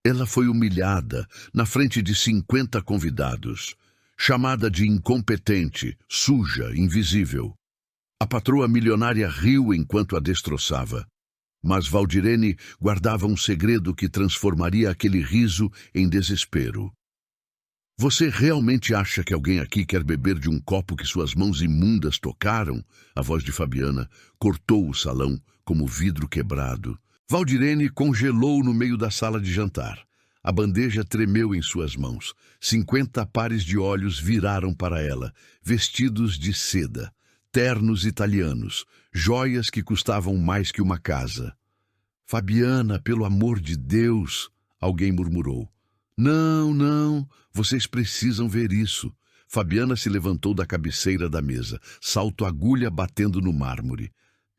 Ela foi humilhada na frente de 50 convidados, chamada de incompetente, suja, invisível. A patroa milionária riu enquanto a destroçava, mas Valdirene guardava um segredo que transformaria aquele riso em desespero. Você realmente acha que alguém aqui quer beber de um copo que suas mãos imundas tocaram? A voz de Fabiana cortou o salão como vidro quebrado. Valdirene congelou no meio da sala de jantar. A bandeja tremeu em suas mãos. 50 pares de olhos viraram para ela, vestidos de seda, ternos italianos, joias que custavam mais que uma casa. Fabiana, pelo amor de Deus, alguém murmurou. Não, não, vocês precisam ver isso. Fabiana se levantou da cabeceira da mesa, salto-agulha batendo no mármore.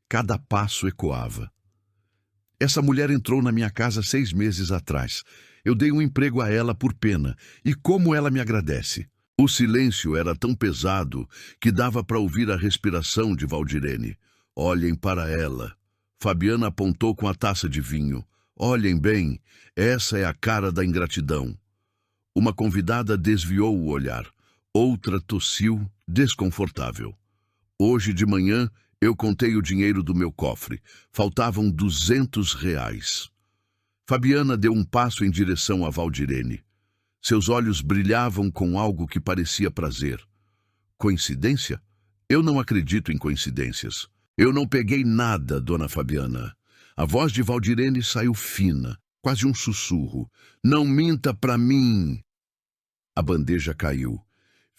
Cada passo ecoava. Essa mulher entrou na minha casa 6 meses atrás. Eu dei um emprego a ela por pena, e como ela me agradece. O silêncio era tão pesado que dava para ouvir a respiração de Valdirene. Olhem para ela. Fabiana apontou com a taça de vinho. Olhem bem, essa é a cara da ingratidão. Uma convidada desviou o olhar. Outra tossiu, desconfortável. Hoje de manhã, eu contei o dinheiro do meu cofre. Faltavam R$ 200. Fabiana deu um passo em direção a Valdirene. Seus olhos brilhavam com algo que parecia prazer. Coincidência? Eu não acredito em coincidências. Eu não peguei nada, dona Fabiana. A voz de Valdirene saiu fina, quase um sussurro. Não minta para mim. A bandeja caiu.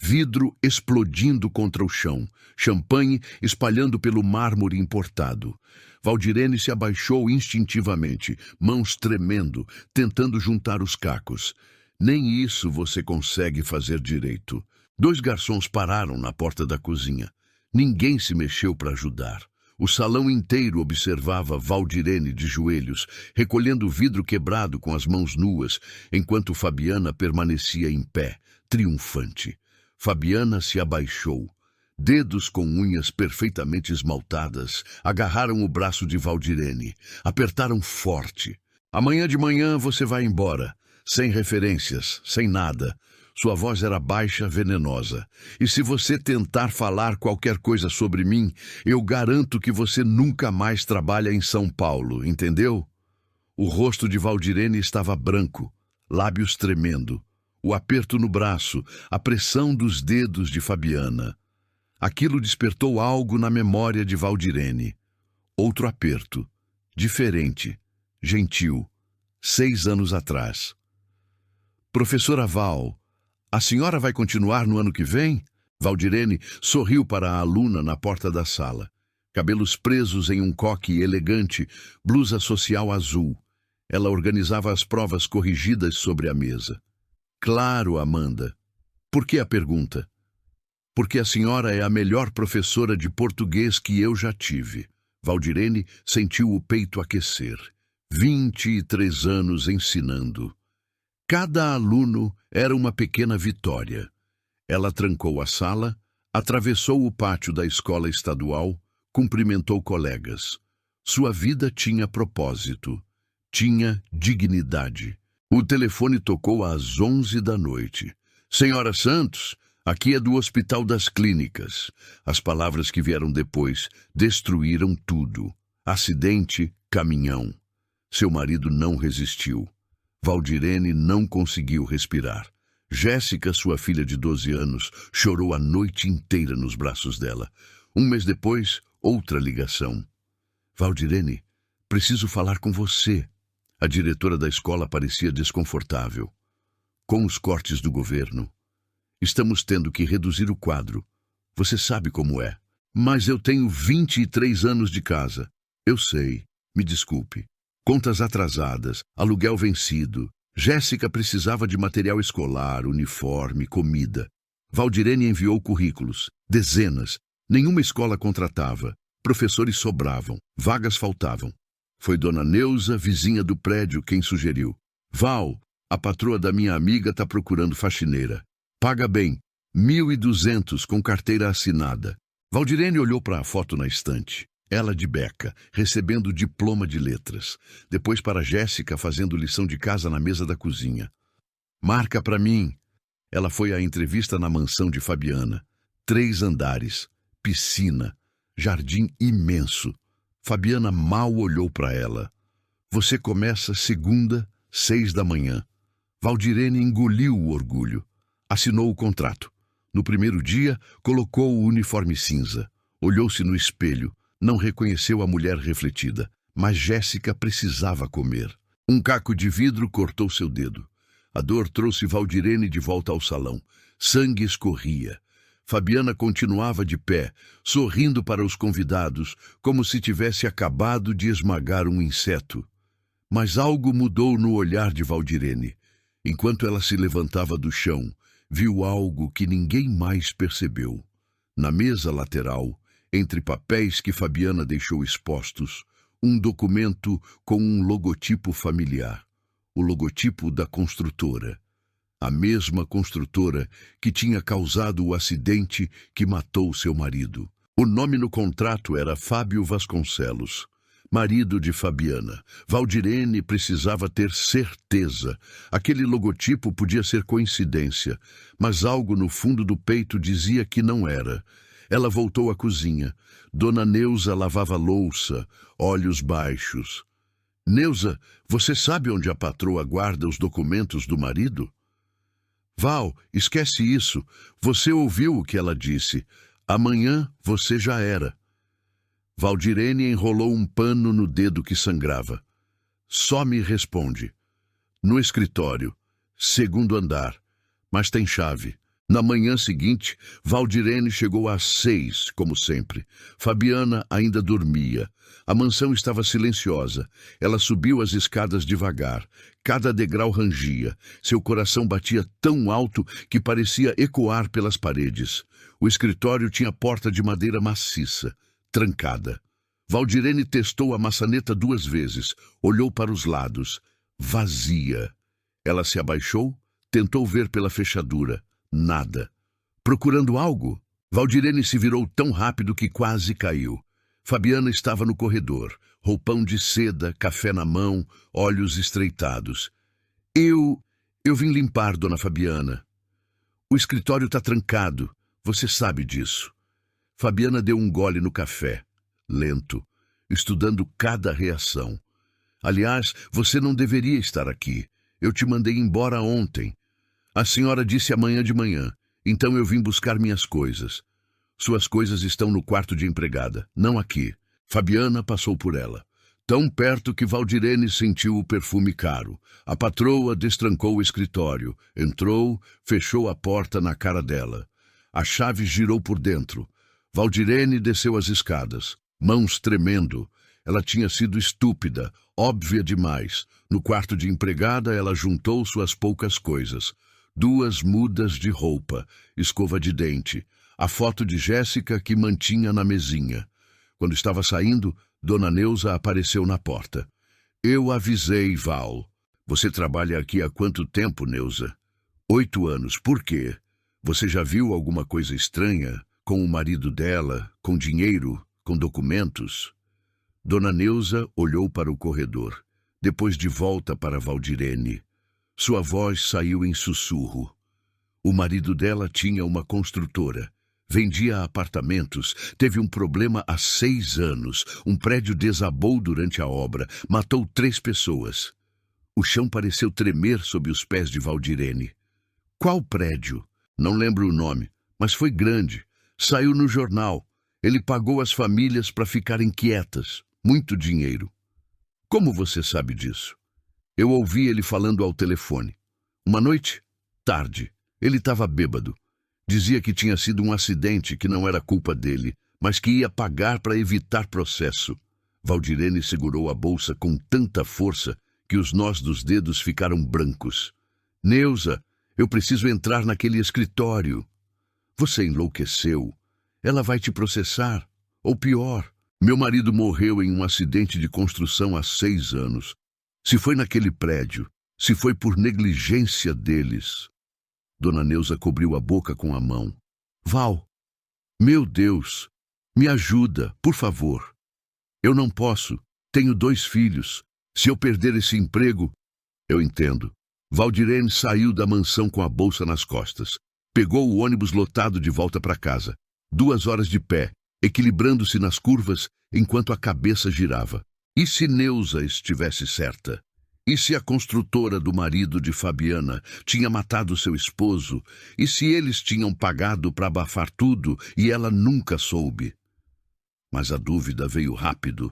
Vidro explodindo contra o chão, champanhe espalhando pelo mármore importado. Valdirene se abaixou instintivamente, mãos tremendo, tentando juntar os cacos. Nem isso você consegue fazer direito. 2 garçons pararam na porta da cozinha. Ninguém se mexeu para ajudar. O salão inteiro observava Valdirene de joelhos, recolhendo o vidro quebrado com as mãos nuas, enquanto Fabiana permanecia em pé, triunfante. Fabiana se abaixou. Dedos com unhas perfeitamente esmaltadas agarraram o braço de Valdirene, apertaram forte. Amanhã de manhã você vai embora, sem referências, sem nada. Sua voz era baixa, venenosa. E se você tentar falar qualquer coisa sobre mim, eu garanto que você nunca mais trabalha em São Paulo, entendeu? O rosto de Valdirene estava branco, lábios tremendo. O aperto no braço, a pressão dos dedos de Fabiana. Aquilo despertou algo na memória de Valdirene. Outro aperto, diferente, gentil, 6 anos atrás. Professora Val, a senhora vai continuar no ano que vem? Valdirene sorriu para a aluna na porta da sala. Cabelos presos em um coque elegante, blusa social azul. Ela organizava as provas corrigidas sobre a mesa. Claro, Amanda. Por que a pergunta? Porque a senhora é a melhor professora de português que eu já tive. Valdirene sentiu o peito aquecer. 23 anos ensinando. Cada aluno era uma pequena vitória. Ela trancou a sala, atravessou o pátio da escola estadual, cumprimentou colegas. Sua vida tinha propósito, tinha dignidade. O telefone tocou às 11 da noite. Senhora Santos, aqui é do Hospital das Clínicas. As palavras que vieram depois destruíram tudo. Acidente, caminhão. Seu marido não resistiu. Valdirene não conseguiu respirar. Jéssica, sua filha de 12 anos, chorou a noite inteira nos braços dela. 1 mês depois, outra ligação. Valdirene, preciso falar com você. A diretora da escola parecia desconfortável. Com os cortes do governo, estamos tendo que reduzir o quadro. Você sabe como é. Mas eu tenho 23 anos de casa. Eu sei. Me desculpe. Contas atrasadas, aluguel vencido. Jéssica precisava de material escolar, uniforme, comida. Valdirene enviou currículos, dezenas. Nenhuma escola contratava. Professores sobravam, vagas faltavam. Foi Dona Neuza, vizinha do prédio, quem sugeriu. Val, a patroa da minha amiga está procurando faxineira. Paga bem, 1.200 com carteira assinada. Valdirene olhou para a foto na estante. Ela de beca, recebendo o diploma de letras. Depois para Jéssica, fazendo lição de casa na mesa da cozinha. Marca para mim. Ela foi à entrevista na mansão de Fabiana. 3 andares, piscina, jardim imenso. Fabiana mal olhou para ela. Você começa segunda, 6 da manhã. Valdirene engoliu o orgulho. Assinou o contrato. No primeiro dia, colocou o uniforme cinza. Olhou-se no espelho. Não reconheceu a mulher refletida. Mas Jéssica precisava comer. Um caco de vidro cortou seu dedo. A dor trouxe Valdirene de volta ao salão. Sangue escorria. Fabiana continuava de pé, sorrindo para os convidados, como se tivesse acabado de esmagar um inseto. Mas algo mudou no olhar de Valdirene. Enquanto ela se levantava do chão, viu algo que ninguém mais percebeu. Na mesa lateral, entre papéis que Fabiana deixou expostos, um documento com um logotipo familiar. O logotipo da construtora. A mesma construtora que tinha causado o acidente que matou seu marido. O nome no contrato era Fábio Vasconcelos, marido de Fabiana. Valdirene precisava ter certeza. Aquele logotipo podia ser coincidência, mas algo no fundo do peito dizia que não era. Ela voltou à cozinha. Dona Neuza lavava louça, olhos baixos. Neuza, você sabe onde a patroa guarda os documentos do marido? Val, esquece isso. Você ouviu o que ela disse. Amanhã você já era. Valdirene enrolou um pano no dedo que sangrava. Só me responde. No escritório, 2º andar, mas tem chave. Na manhã seguinte, Valdirene chegou às 6, como sempre. Fabiana ainda dormia. A mansão estava silenciosa. Ela subiu as escadas devagar. Cada degrau rangia. Seu coração batia tão alto que parecia ecoar pelas paredes. O escritório tinha porta de madeira maciça, trancada. Valdirene testou a maçaneta 2 vezes. Olhou para os lados. Vazia. Ela se abaixou, tentou ver pela fechadura. Nada. Procurando algo? Valdirene se virou tão rápido que quase caiu. Fabiana estava no corredor, roupão de seda, café na mão, olhos estreitados. Eu vim limpar, dona Fabiana. O escritório está trancado. Você sabe disso. Fabiana deu um gole no café, lento, estudando cada reação. Aliás, você não deveria estar aqui. Eu te mandei embora ontem. A senhora disse amanhã de manhã, então eu vim buscar minhas coisas. Suas coisas estão no quarto de empregada, não aqui. Fabiana passou por ela. Tão perto que Valdirene sentiu o perfume caro. A patroa destrancou o escritório, entrou, fechou a porta na cara dela. A chave girou por dentro. Valdirene desceu as escadas, mãos tremendo. Ela tinha sido estúpida, óbvia demais. No quarto de empregada, ela juntou suas poucas coisas. 2 mudas de roupa, escova de dente, a foto de Jéssica que mantinha na mesinha. Quando estava saindo, Dona Neuza apareceu na porta. Eu avisei, Val. Você trabalha aqui há quanto tempo, Neuza? 8 anos. Por quê? Você já viu alguma coisa estranha? Com o marido dela? Com dinheiro? Com documentos? Dona Neuza olhou para o corredor, depois de volta para Valdirene. Sua voz saiu em sussurro. O marido dela tinha uma construtora. Vendia apartamentos. Teve um problema há 6 anos. Um prédio desabou durante a obra. Matou 3 pessoas. O chão pareceu tremer sob os pés de Valdirene. Qual prédio? Não lembro o nome, mas foi grande. Saiu no jornal. Ele pagou as famílias para ficarem quietas. Muito dinheiro. Como você sabe disso? Eu ouvi ele falando ao telefone. Uma noite, tarde, ele estava bêbado. Dizia que tinha sido um acidente, que não era culpa dele, mas que ia pagar para evitar processo. Valdirene segurou a bolsa com tanta força que os nós dos dedos ficaram brancos. Neuza, eu preciso entrar naquele escritório. Você enlouqueceu. Ela vai te processar. Ou pior, meu marido morreu em um acidente de construção há 6 anos. Se foi naquele prédio, se foi por negligência deles. Dona Neuza cobriu a boca com a mão. Val, meu Deus, me ajuda, por favor. Eu não posso. Tenho 2 filhos. Se eu perder esse emprego... Eu entendo. Valdirene saiu da mansão com a bolsa nas costas. Pegou o ônibus lotado de volta para casa. 2 horas de pé, equilibrando-se nas curvas enquanto a cabeça girava. E se Neuza estivesse certa? E se a construtora do marido de Fabiana tinha matado seu esposo? E se eles tinham pagado para abafar tudo e ela nunca soube? Mas a dúvida veio rápido,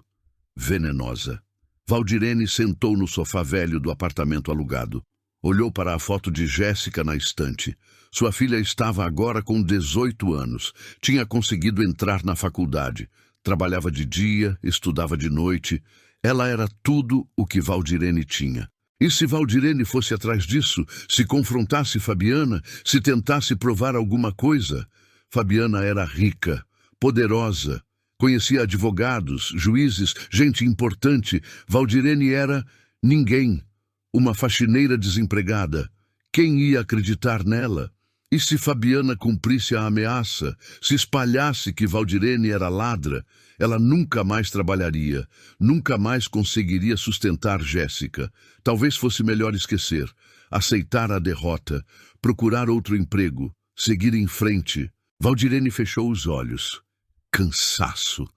venenosa. Valdirene sentou no sofá velho do apartamento alugado. Olhou para a foto de Jéssica na estante. Sua filha estava agora com 18 anos. Tinha conseguido entrar na faculdade. Trabalhava de dia, estudava de noite. Ela era tudo o que Valdirene tinha. E se Valdirene fosse atrás disso, se confrontasse Fabiana, se tentasse provar alguma coisa? Fabiana era rica, poderosa, conhecia advogados, juízes, gente importante. Valdirene era ninguém, uma faxineira desempregada. Quem ia acreditar nela? E se Fabiana cumprisse a ameaça, se espalhasse que Valdirene era ladra, ela nunca mais trabalharia, nunca mais conseguiria sustentar Jéssica. Talvez fosse melhor esquecer, aceitar a derrota, procurar outro emprego, seguir em frente. Valdirene fechou os olhos. Cansaço,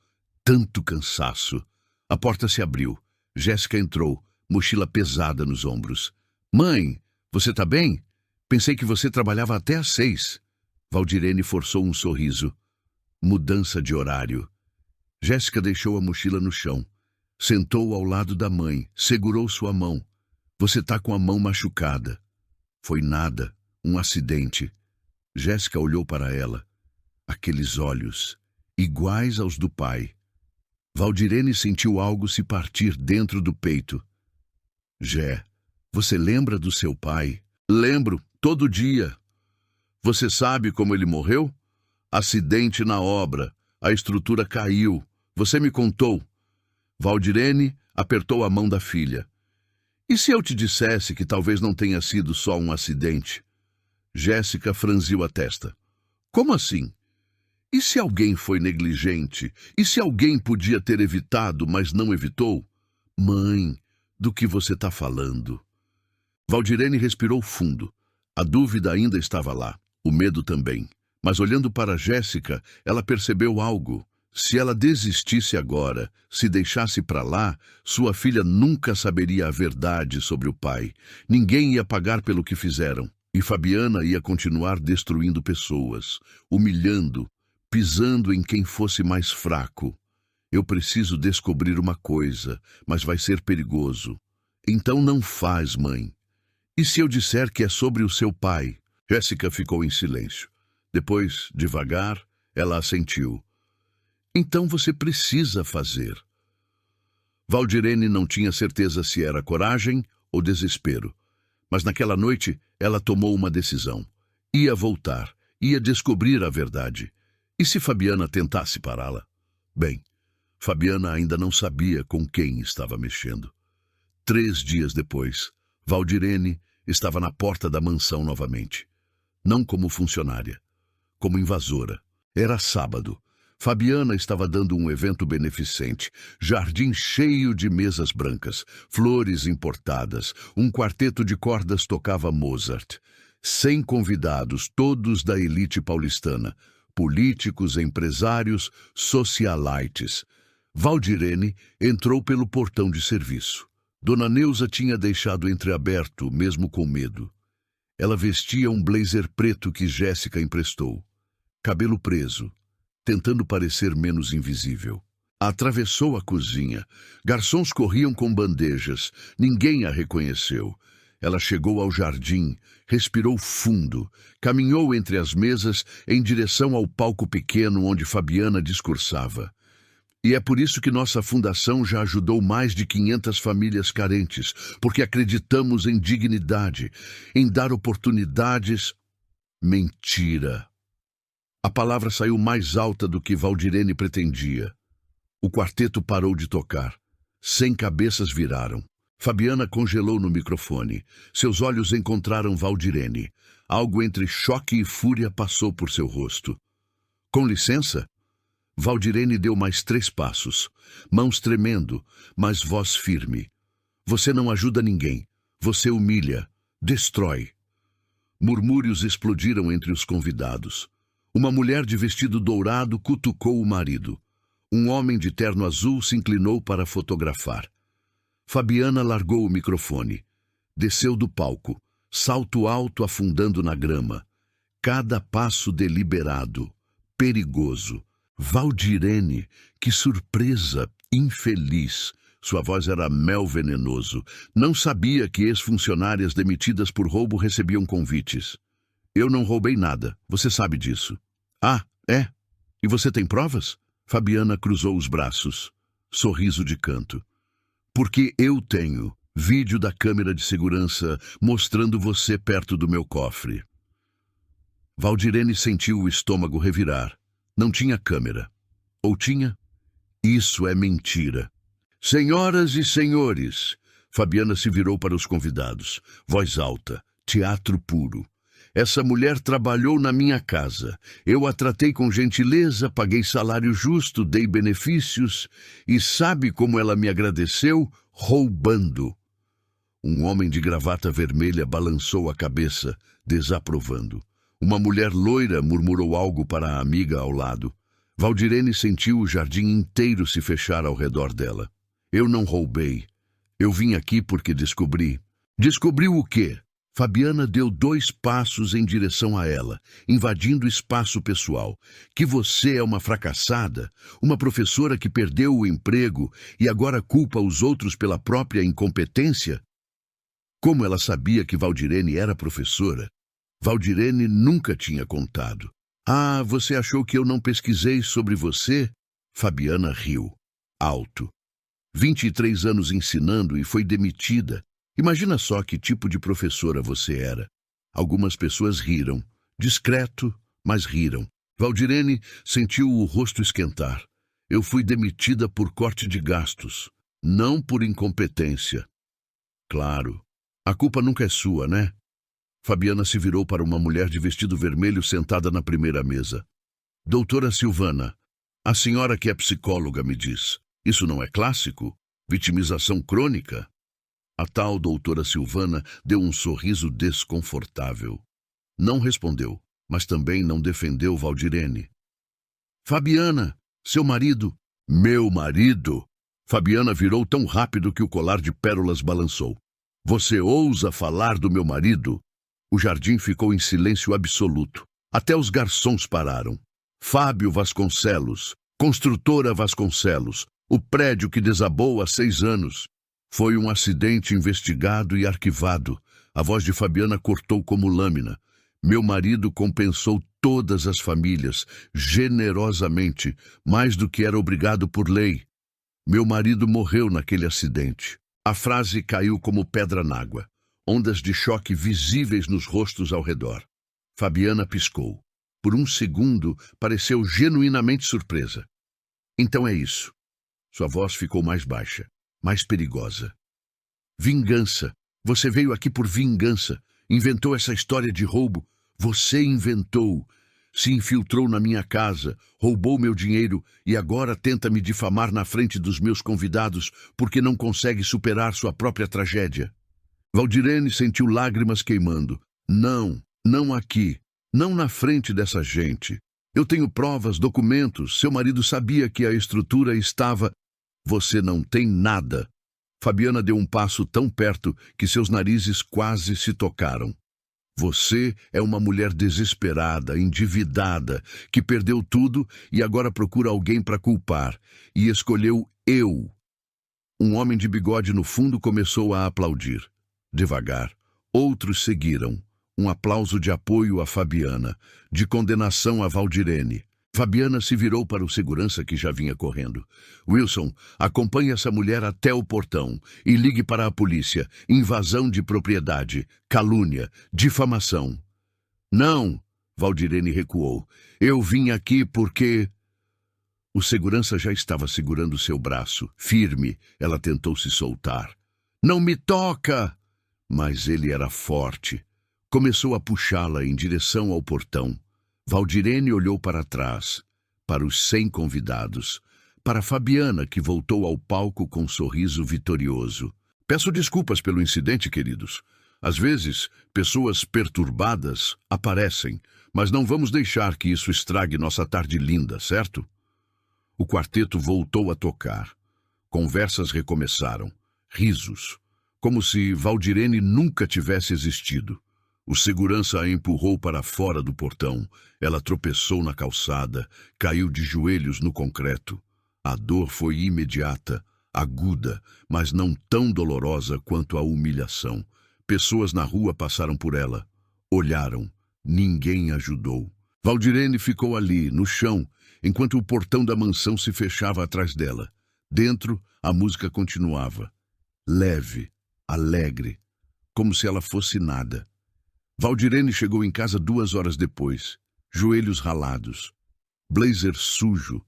tanto cansaço. A porta se abriu. Jéssica entrou, mochila pesada nos ombros. Mãe, você tá bem? Pensei que você trabalhava até às 6. Valdirene forçou um sorriso. Mudança de horário. Jéssica deixou a mochila no chão. Sentou ao lado da mãe, segurou sua mão. Você tá com a mão machucada. Foi nada, um acidente. Jéssica olhou para ela. Aqueles olhos, iguais aos do pai. Valdirene sentiu algo se partir dentro do peito. Jé, você lembra do seu pai? Lembro, todo dia. Você sabe como ele morreu? Acidente na obra. A estrutura caiu. Você me contou. Valdirene apertou a mão da filha. E se eu te dissesse que talvez não tenha sido só um acidente? Jéssica franziu a testa. Como assim? E se alguém foi negligente? E se alguém podia ter evitado, mas não evitou? Mãe, do que você está falando? Valdirene respirou fundo. A dúvida ainda estava lá, o medo também. Mas olhando para Jéssica, ela percebeu algo. Se ela desistisse agora, se deixasse para lá, sua filha nunca saberia a verdade sobre o pai. Ninguém ia pagar pelo que fizeram. E Fabiana ia continuar destruindo pessoas, humilhando, pisando em quem fosse mais fraco. Eu preciso descobrir uma coisa, mas vai ser perigoso. Então não faz, mãe. E se eu disser que é sobre o seu pai? Jéssica ficou em silêncio. Depois, devagar, ela assentiu. Então você precisa fazer. Valdirene não tinha certeza se era coragem ou desespero. Mas naquela noite, ela tomou uma decisão. Ia voltar, ia descobrir a verdade. E se Fabiana tentasse pará-la? Bem, Fabiana ainda não sabia com quem estava mexendo. 3 dias depois, Valdirene estava na porta da mansão novamente. Não como funcionária, como invasora. Era sábado. Fabiana estava dando um evento beneficente, jardim cheio de mesas brancas, flores importadas, um quarteto de cordas tocava Mozart. 100 convidados, todos da elite paulistana, políticos, empresários, socialites. Valdirene entrou pelo portão de serviço. Dona Neuza tinha deixado entreaberto, mesmo com medo. Ela vestia um blazer preto que Jéssica emprestou. Cabelo preso, tentando parecer menos invisível. Atravessou a cozinha. Garçons corriam com bandejas. Ninguém a reconheceu. Ela chegou ao jardim, respirou fundo, caminhou entre as mesas em direção ao palco pequeno onde Fabiana discursava. E é por isso que nossa fundação já ajudou mais de 500 famílias carentes, porque acreditamos em dignidade, em dar oportunidades. Mentira. A palavra saiu mais alta do que Valdirene pretendia. O quarteto parou de tocar. 100 cabeças viraram. Fabiana congelou no microfone. Seus olhos encontraram Valdirene. Algo entre choque e fúria passou por seu rosto. Com licença? Valdirene deu mais 3 passos, mãos tremendo, mas voz firme. Você não ajuda ninguém. Você humilha, destrói. Murmúrios explodiram entre os convidados. Uma mulher de vestido dourado cutucou o marido. Um homem de terno azul se inclinou para fotografar. Fabiana largou o microfone. Desceu do palco, salto alto afundando na grama. Cada passo deliberado, perigoso. Valdirene, que surpresa, infeliz. Sua voz era mel venenoso. Não sabia que ex-funcionárias demitidas por roubo recebiam convites. Eu não roubei nada, você sabe disso. Ah, é? E você tem provas? Fabiana cruzou os braços. Sorriso de canto. Porque eu tenho vídeo da câmera de segurança mostrando você perto do meu cofre. Valdirene sentiu o estômago revirar. Não tinha câmera. Ou tinha? Isso é mentira. Senhoras e senhores, Fabiana se virou para os convidados. Voz alta, teatro puro. Essa mulher trabalhou na minha casa. Eu a tratei com gentileza, paguei salário justo, dei benefícios. E sabe como ela me agradeceu? Roubando. Um homem de gravata vermelha balançou a cabeça, desaprovando. Uma mulher loira murmurou algo para a amiga ao lado. Valdirene sentiu o jardim inteiro se fechar ao redor dela. Eu não roubei. Eu vim aqui porque descobri. Descobriu o quê? Fabiana deu 2 passos em direção a ela, invadindo espaço pessoal. Que você é uma fracassada, uma professora que perdeu o emprego e agora culpa os outros pela própria incompetência? Como ela sabia que Valdirene era professora? Valdirene nunca tinha contado. Ah, você achou que eu não pesquisei sobre você? Fabiana riu, alto. 23 anos ensinando e foi demitida. Imagina só que tipo de professora você era. Algumas pessoas riram. Discreto, mas riram. Valdirene sentiu o rosto esquentar. Eu fui demitida por corte de gastos, não por incompetência. Claro. A culpa nunca é sua, né? Fabiana se virou para uma mulher de vestido vermelho sentada na primeira mesa. Doutora Silvana, a senhora que é psicóloga me diz, isso não é clássico? Vitimização crônica? A tal doutora Silvana deu um sorriso desconfortável. Não respondeu, mas também não defendeu Valdirene. Fabiana, seu marido... Meu marido? Fabiana virou tão rápido que o colar de pérolas balançou. Você ousa falar do meu marido? O jardim ficou em silêncio absoluto. Até os garçons pararam. Fábio Vasconcelos, construtora Vasconcelos, o prédio que desabou há 6 anos. Foi um acidente investigado e arquivado. A voz de Fabiana cortou como lâmina. Meu marido compensou todas as famílias, generosamente, mais do que era obrigado por lei. Meu marido morreu naquele acidente. A frase caiu como pedra n'água. Ondas de choque visíveis nos rostos ao redor. Fabiana piscou. Por um segundo, pareceu genuinamente surpresa. Então é isso. Sua voz ficou mais baixa, mais perigosa. Vingança. Você veio aqui por vingança. Inventou essa história de roubo. Você inventou. Se infiltrou na minha casa, roubou meu dinheiro e agora tenta me difamar na frente dos meus convidados porque não consegue superar sua própria tragédia. Valdirene sentiu lágrimas queimando. Não, não aqui. Não na frente dessa gente. Eu tenho provas, documentos. Seu marido sabia que a estrutura estava... Você não tem nada. Fabiana deu um passo tão perto que seus narizes quase se tocaram. Você é uma mulher desesperada, endividada, que perdeu tudo e agora procura alguém para culpar. E escolheu eu. Um homem de bigode no fundo começou a aplaudir. Devagar. Outros seguiram. Um aplauso de apoio a Fabiana, de condenação a Valdirene. Fabiana se virou para o segurança que já vinha correndo. Wilson, acompanhe essa mulher até o portão e ligue para a polícia. Invasão de propriedade, calúnia, difamação. Não, Valdirene recuou. Eu vim aqui porque... O segurança já estava segurando seu braço. Firme, ela tentou se soltar. Não me toca! Mas ele era forte. Começou a puxá-la em direção ao portão. Valdirene olhou para trás. para os 100 convidados, para Fabiana, que voltou ao palco com um sorriso vitorioso. Peço desculpas pelo incidente, queridos. Às vezes, pessoas perturbadas aparecem, mas não vamos deixar que isso estrague nossa tarde linda, certo? O quarteto voltou a tocar. Conversas recomeçaram. Risos. Como se Valdirene nunca tivesse existido. O segurança a empurrou para fora do portão. Ela tropeçou na calçada, caiu de joelhos no concreto. A dor foi imediata, aguda, mas não tão dolorosa quanto a humilhação. Pessoas na rua passaram por ela. Olharam. Ninguém ajudou. Valdirene ficou ali, no chão, enquanto o portão da mansão se fechava atrás dela. Dentro, a música continuava. Leve, alegre, como se ela fosse nada. Valdirene chegou em casa 2 horas depois, joelhos ralados, blazer sujo.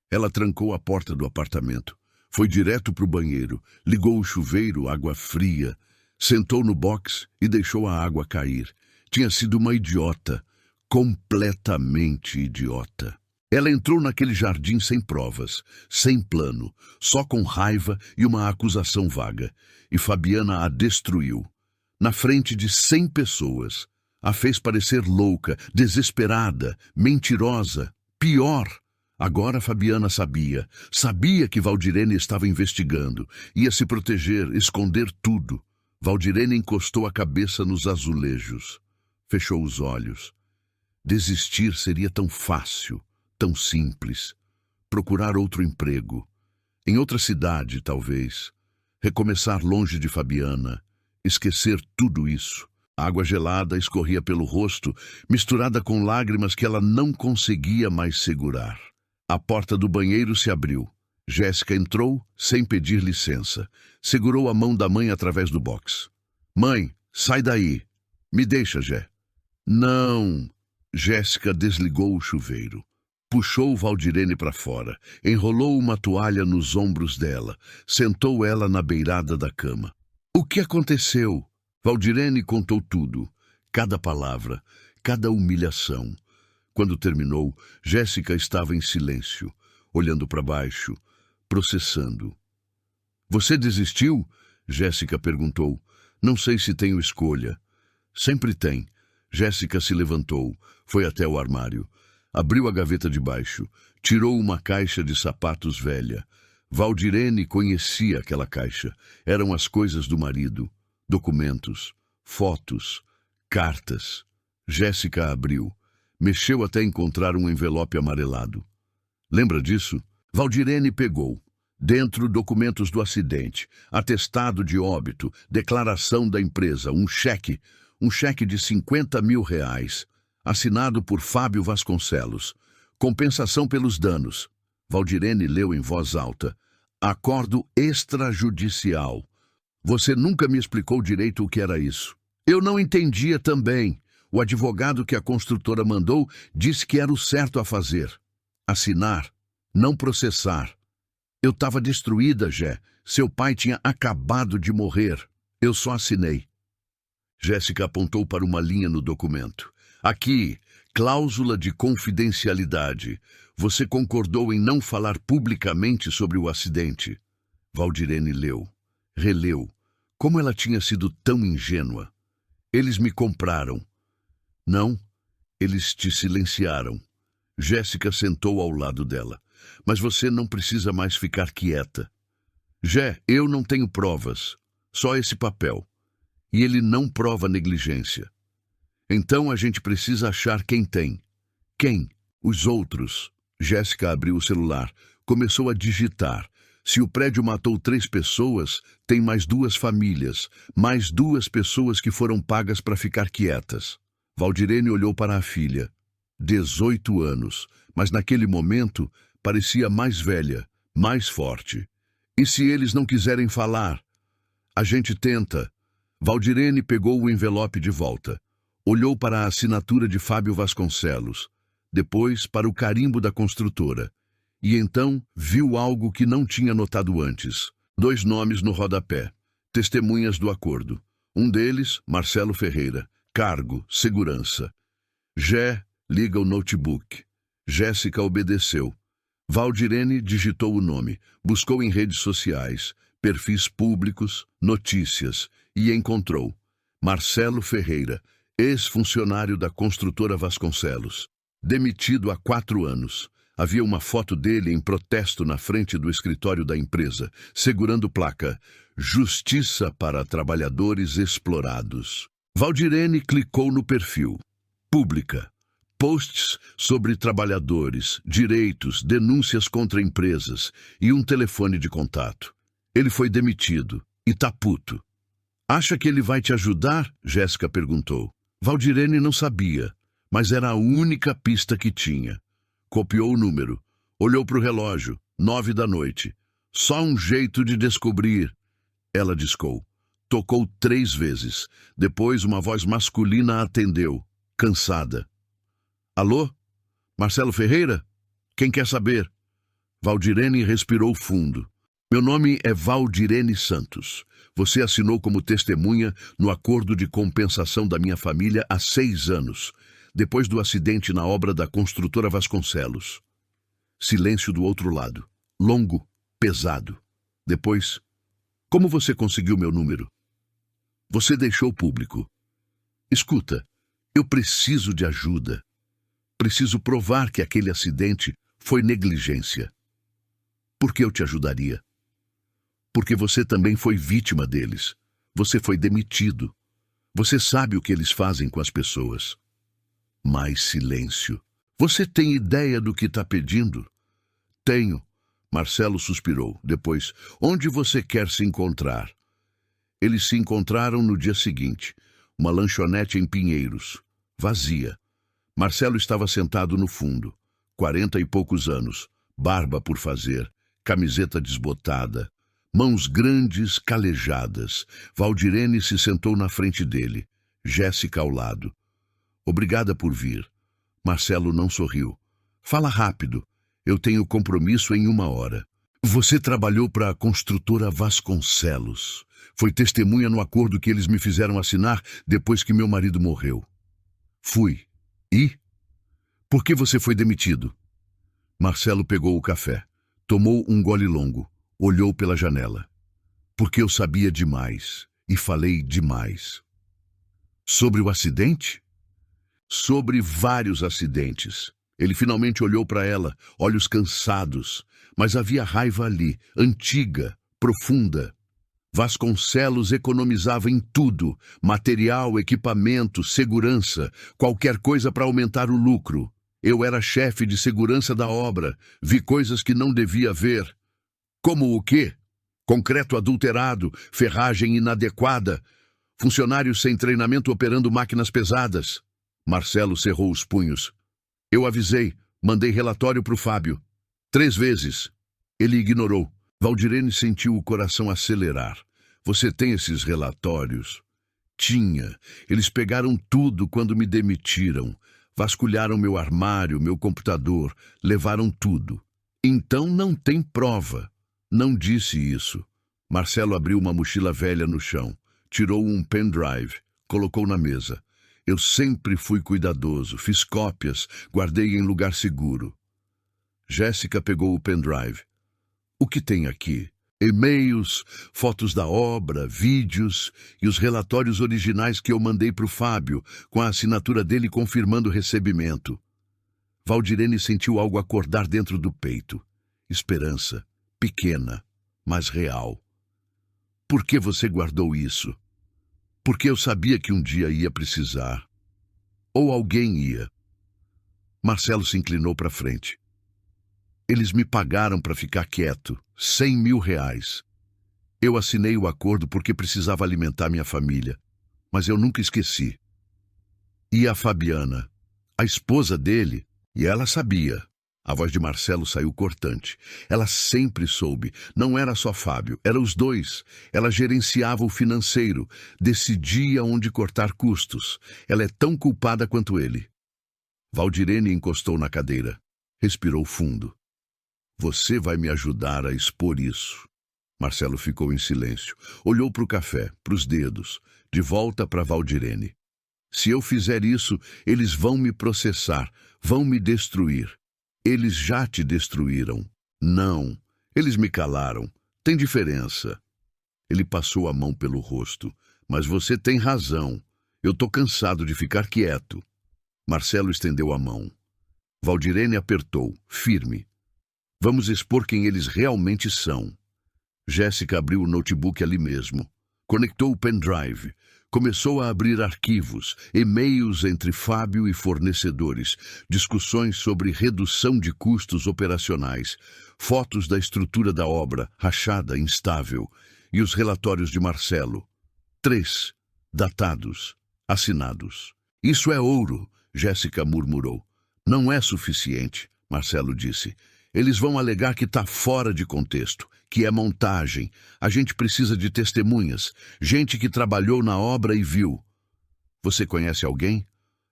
Ela trancou a porta do apartamento, foi direto para o banheiro, ligou o chuveiro, água fria, sentou no box e deixou a água cair. Tinha sido uma idiota, completamente idiota. Ela entrou naquele jardim sem provas, sem plano, só com raiva e uma acusação vaga. E Fabiana a destruiu. Na frente de 100 pessoas. A fez parecer louca, desesperada, mentirosa. Pior. Agora Fabiana sabia. Sabia que Valdirene estava investigando. Ia se proteger, esconder tudo. Valdirene encostou a cabeça nos azulejos. Fechou os olhos. Desistir seria tão fácil. Tão simples. Procurar outro emprego. Em outra cidade, talvez. Recomeçar longe de Fabiana. Esquecer tudo isso. A água gelada escorria pelo rosto, misturada com lágrimas que ela não conseguia mais segurar. A porta do banheiro se abriu. Jéssica entrou, sem pedir licença. Segurou a mão da mãe através do box. Mãe, sai daí. Me deixa, Jé. Não. Jéssica desligou o chuveiro. Puxou Valdirene para fora, enrolou uma toalha nos ombros dela, sentou ela na beirada da cama. O que aconteceu? Valdirene contou tudo, cada palavra, cada humilhação. Quando terminou, Jéssica estava em silêncio, olhando para baixo, processando. Você desistiu? Jéssica perguntou. Não sei se tenho escolha. Sempre tem. Jéssica se levantou, foi até o armário. Abriu a gaveta de baixo, tirou uma caixa de sapatos velha. Valdirene conhecia aquela caixa. Eram as coisas do marido. Documentos, fotos, cartas. Jéssica abriu. Mexeu até encontrar um envelope amarelado. Lembra disso? Valdirene pegou. Dentro, documentos do acidente, atestado de óbito, declaração da empresa, um cheque de R$50 mil. Assinado por Fábio Vasconcelos. Compensação pelos danos. Valdirene leu em voz alta. Acordo extrajudicial. Você nunca me explicou direito o que era isso. Eu não entendia também. O advogado que a construtora mandou disse que era o certo a fazer. Assinar, não processar. Eu estava destruída, Jé. Seu pai tinha acabado de morrer. Eu só assinei. Jéssica apontou para uma linha no documento. Aqui, cláusula de confidencialidade. Você concordou em não falar publicamente sobre o acidente. Valdirene leu, releu. Como ela tinha sido tão ingênua. Eles me compraram. Não, eles te silenciaram. Jéssica sentou ao lado dela. Mas você não precisa mais ficar quieta. Jé, eu não tenho provas. Só esse papel. E ele não prova negligência. Então a gente precisa achar quem tem. Quem? Os outros. Jéssica abriu o celular. Começou a digitar. Se o prédio matou 3 pessoas, tem mais 2 famílias. Mais 2 pessoas que foram pagas para ficar quietas. Valdirene olhou para a filha. 18 anos. Mas naquele momento, parecia mais velha, mais forte. E se eles não quiserem falar? A gente tenta. Valdirene pegou o envelope de volta. Olhou para a assinatura de Fábio Vasconcelos, depois para o carimbo da construtora, e então viu algo que não tinha notado antes. 2 nomes no rodapé, testemunhas do acordo. Um deles, Marcelo Ferreira, cargo, segurança. Jé, liga o notebook. Jéssica obedeceu. Valdirene digitou o nome, buscou em redes sociais, perfis públicos, notícias e encontrou Marcelo Ferreira, ex-funcionário da construtora Vasconcelos, demitido há 4 anos. Havia uma foto dele em protesto na frente do escritório da empresa, segurando placa Justiça para Trabalhadores Explorados. Valdirene clicou no perfil. Pública. Posts sobre trabalhadores, direitos, denúncias contra empresas e um telefone de contato. Ele foi demitido e tá puto. Acha que ele vai te ajudar? Jéssica perguntou. Valdirene não sabia, mas era a única pista que tinha. Copiou o número, olhou para o relógio, 9 da noite. Só um jeito de descobrir. Ela discou. Tocou 3 vezes. Depois uma voz masculina a atendeu, cansada. Alô? Marcelo Ferreira? Quem quer saber? Valdirene respirou fundo. Meu nome é Valdirene Santos. Você assinou como testemunha no acordo de compensação da minha família há 6 anos, depois do acidente na obra da construtora Vasconcelos. Silêncio do outro lado. Longo, pesado. Depois, como você conseguiu meu número? Você deixou público. Escuta, eu preciso de ajuda. Preciso provar que aquele acidente foi negligência. Por que eu te ajudaria? Porque você também foi vítima deles. Você foi demitido. Você sabe o que eles fazem com as pessoas. Mais silêncio. Você tem ideia do que está pedindo? Tenho. Marcelo suspirou. Depois, onde você quer se encontrar? Eles se encontraram no dia seguinte. Uma lanchonete em Pinheiros. Vazia. Marcelo estava sentado no fundo. 40 e poucos anos. Barba por fazer. Camiseta desbotada. Mãos grandes, calejadas. Valdirene se sentou na frente dele. Jéssica ao lado. Obrigada por vir. Marcelo não sorriu. Fala rápido. Eu tenho compromisso em 1 hora. Você trabalhou para a construtora Vasconcelos. Foi testemunha no acordo que eles me fizeram assinar depois que meu marido morreu. Fui. E? Por que você foi demitido? Marcelo pegou o café. Tomou um gole longo. Olhou pela janela. Porque eu sabia demais. E falei demais. Sobre o acidente? Sobre vários acidentes. Ele finalmente olhou para ela, olhos cansados. Mas havia raiva ali, antiga, profunda. Vasconcelos economizava em tudo, material, equipamento, segurança, qualquer coisa para aumentar o lucro. Eu era chefe de segurança da obra, vi coisas que não devia ver. Como o quê? Concreto adulterado, ferragem inadequada, funcionários sem treinamento operando máquinas pesadas. Marcelo cerrou os punhos. Eu avisei, mandei relatório para o Fábio. 3 vezes. Ele ignorou. Valdirene sentiu o coração acelerar. Você tem esses relatórios? Tinha. Eles pegaram tudo quando me demitiram. Vasculharam meu armário, meu computador. Levaram tudo. Então não tem prova. Não disse isso. Marcelo abriu uma mochila velha no chão. Tirou um pendrive. Colocou na mesa. Eu sempre fui cuidadoso. Fiz cópias. Guardei em lugar seguro. Jéssica pegou o pendrive. O que tem aqui? E-mails, fotos da obra, vídeos e os relatórios originais que eu mandei para o Fábio, com a assinatura dele confirmando o recebimento. Valdirene sentiu algo acordar dentro do peito. Esperança, pequena, mas real. Por que você guardou isso? Porque eu sabia que um dia ia precisar. Ou alguém ia. Marcelo se inclinou para frente. Eles me pagaram para ficar quieto, 100 mil reais. Eu assinei o acordo porque precisava alimentar minha família, mas eu nunca esqueci. E a Fabiana, a esposa dele, e ela sabia. A voz de Marcelo saiu cortante. Ela sempre soube, não era só Fábio, eram os dois. Ela gerenciava o financeiro, decidia onde cortar custos. Ela é tão culpada quanto ele. Valdirene encostou na cadeira, respirou fundo. Você vai me ajudar a expor isso. Marcelo ficou em silêncio. Olhou para o café, para os dedos, de volta para Valdirene. Se eu fizer isso, eles vão me processar, vão me destruir. Eles já te destruíram. Não, eles me calaram. Tem diferença. Ele passou a mão pelo rosto. Mas você tem razão. Eu tô cansado de ficar quieto. Marcelo estendeu a mão. Valdirene apertou, firme. Vamos expor quem eles realmente são. Jéssica abriu o notebook ali mesmo. Conectou o pendrive. Começou a abrir arquivos, e-mails entre Fábio e fornecedores, discussões sobre redução de custos operacionais, fotos da estrutura da obra, rachada, instável, e os relatórios de Marcelo. 3, datados, assinados. Isso é ouro, Jéssica murmurou. Não é suficiente, Marcelo disse. Eles vão alegar que está fora de contexto, que é montagem. A gente precisa de testemunhas, gente que trabalhou na obra e viu. Você conhece alguém?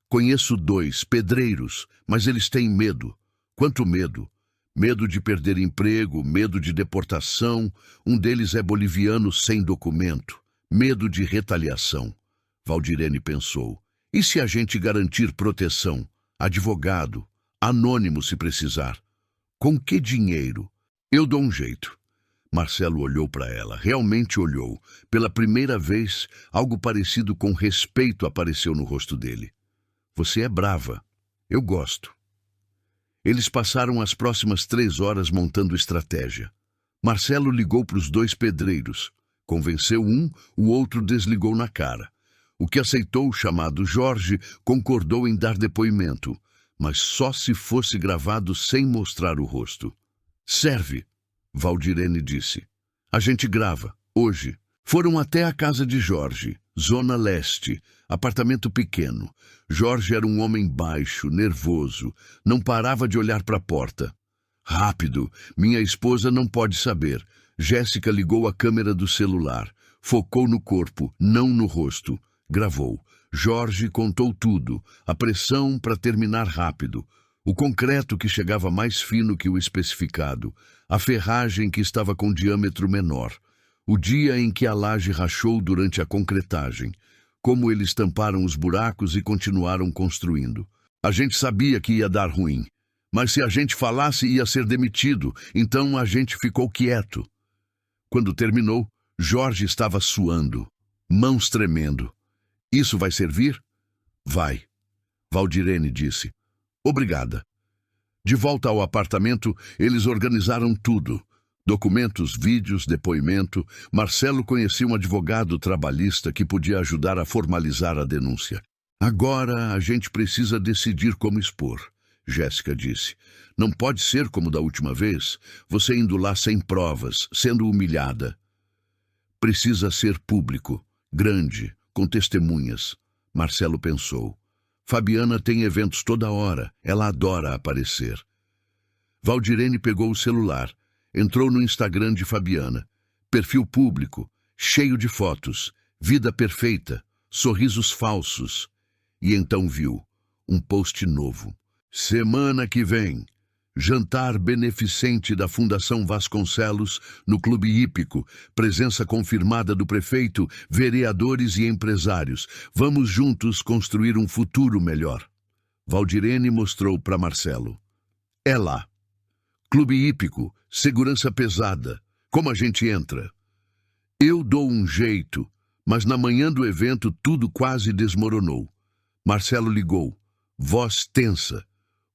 Conheço 2, pedreiros, mas eles têm medo. Quanto medo? Medo de perder emprego, medo de deportação. Um deles é boliviano sem documento. Medo de retaliação. Valdirene pensou. E se a gente garantir proteção? Advogado, anônimo se precisar. Com que dinheiro? Eu dou um jeito. Marcelo olhou para ela, realmente olhou. Pela primeira vez, algo parecido com respeito apareceu no rosto dele. Você é brava. Eu gosto. Eles passaram as próximas 3 horas montando estratégia. Marcelo ligou para os 2 pedreiros. Convenceu um, o outro desligou na cara. O que aceitou, chamado Jorge, concordou em dar depoimento, mas só se fosse gravado sem mostrar o rosto. Serve, Valdirene disse. A gente grava, hoje. Foram até a casa de Jorge, Zona Leste, apartamento pequeno. Jorge era um homem baixo, nervoso, não parava de olhar para a porta. Rápido, minha esposa não pode saber. Jéssica ligou a câmera do celular, focou no corpo, não no rosto. Gravou. Jorge contou tudo, a pressão para terminar rápido, o concreto que chegava mais fino que o especificado, a ferragem que estava com diâmetro menor, o dia em que a laje rachou durante a concretagem, como eles tamparam os buracos e continuaram construindo. A gente sabia que ia dar ruim, mas se a gente falasse ia ser demitido, então a gente ficou quieto. Quando terminou, Jorge estava suando, mãos tremendo. Isso vai servir? Vai. Valdirene disse. Obrigada. De volta ao apartamento, eles organizaram tudo. Documentos, vídeos, depoimento. Marcelo conhecia um advogado trabalhista que podia ajudar a formalizar a denúncia. Agora a gente precisa decidir como expor, Jéssica disse. Não pode ser como da última vez, você indo lá sem provas, sendo humilhada. Precisa ser público, grande, com testemunhas. Marcelo pensou. Fabiana tem eventos toda hora. Ela adora aparecer. Valdirene pegou o celular. Entrou no Instagram de Fabiana. Perfil público, cheio de fotos. Vida perfeita. Sorrisos falsos. E então viu um post novo. Semana que vem. Jantar beneficente da Fundação Vasconcelos no Clube Hípico. Presença confirmada do prefeito, vereadores e empresários. Vamos juntos construir um futuro melhor. Valdirene mostrou para Marcelo. É lá. Clube Hípico, segurança pesada. Como a gente entra? Eu dou um jeito, mas na manhã do evento tudo quase desmoronou. Marcelo ligou. Voz tensa.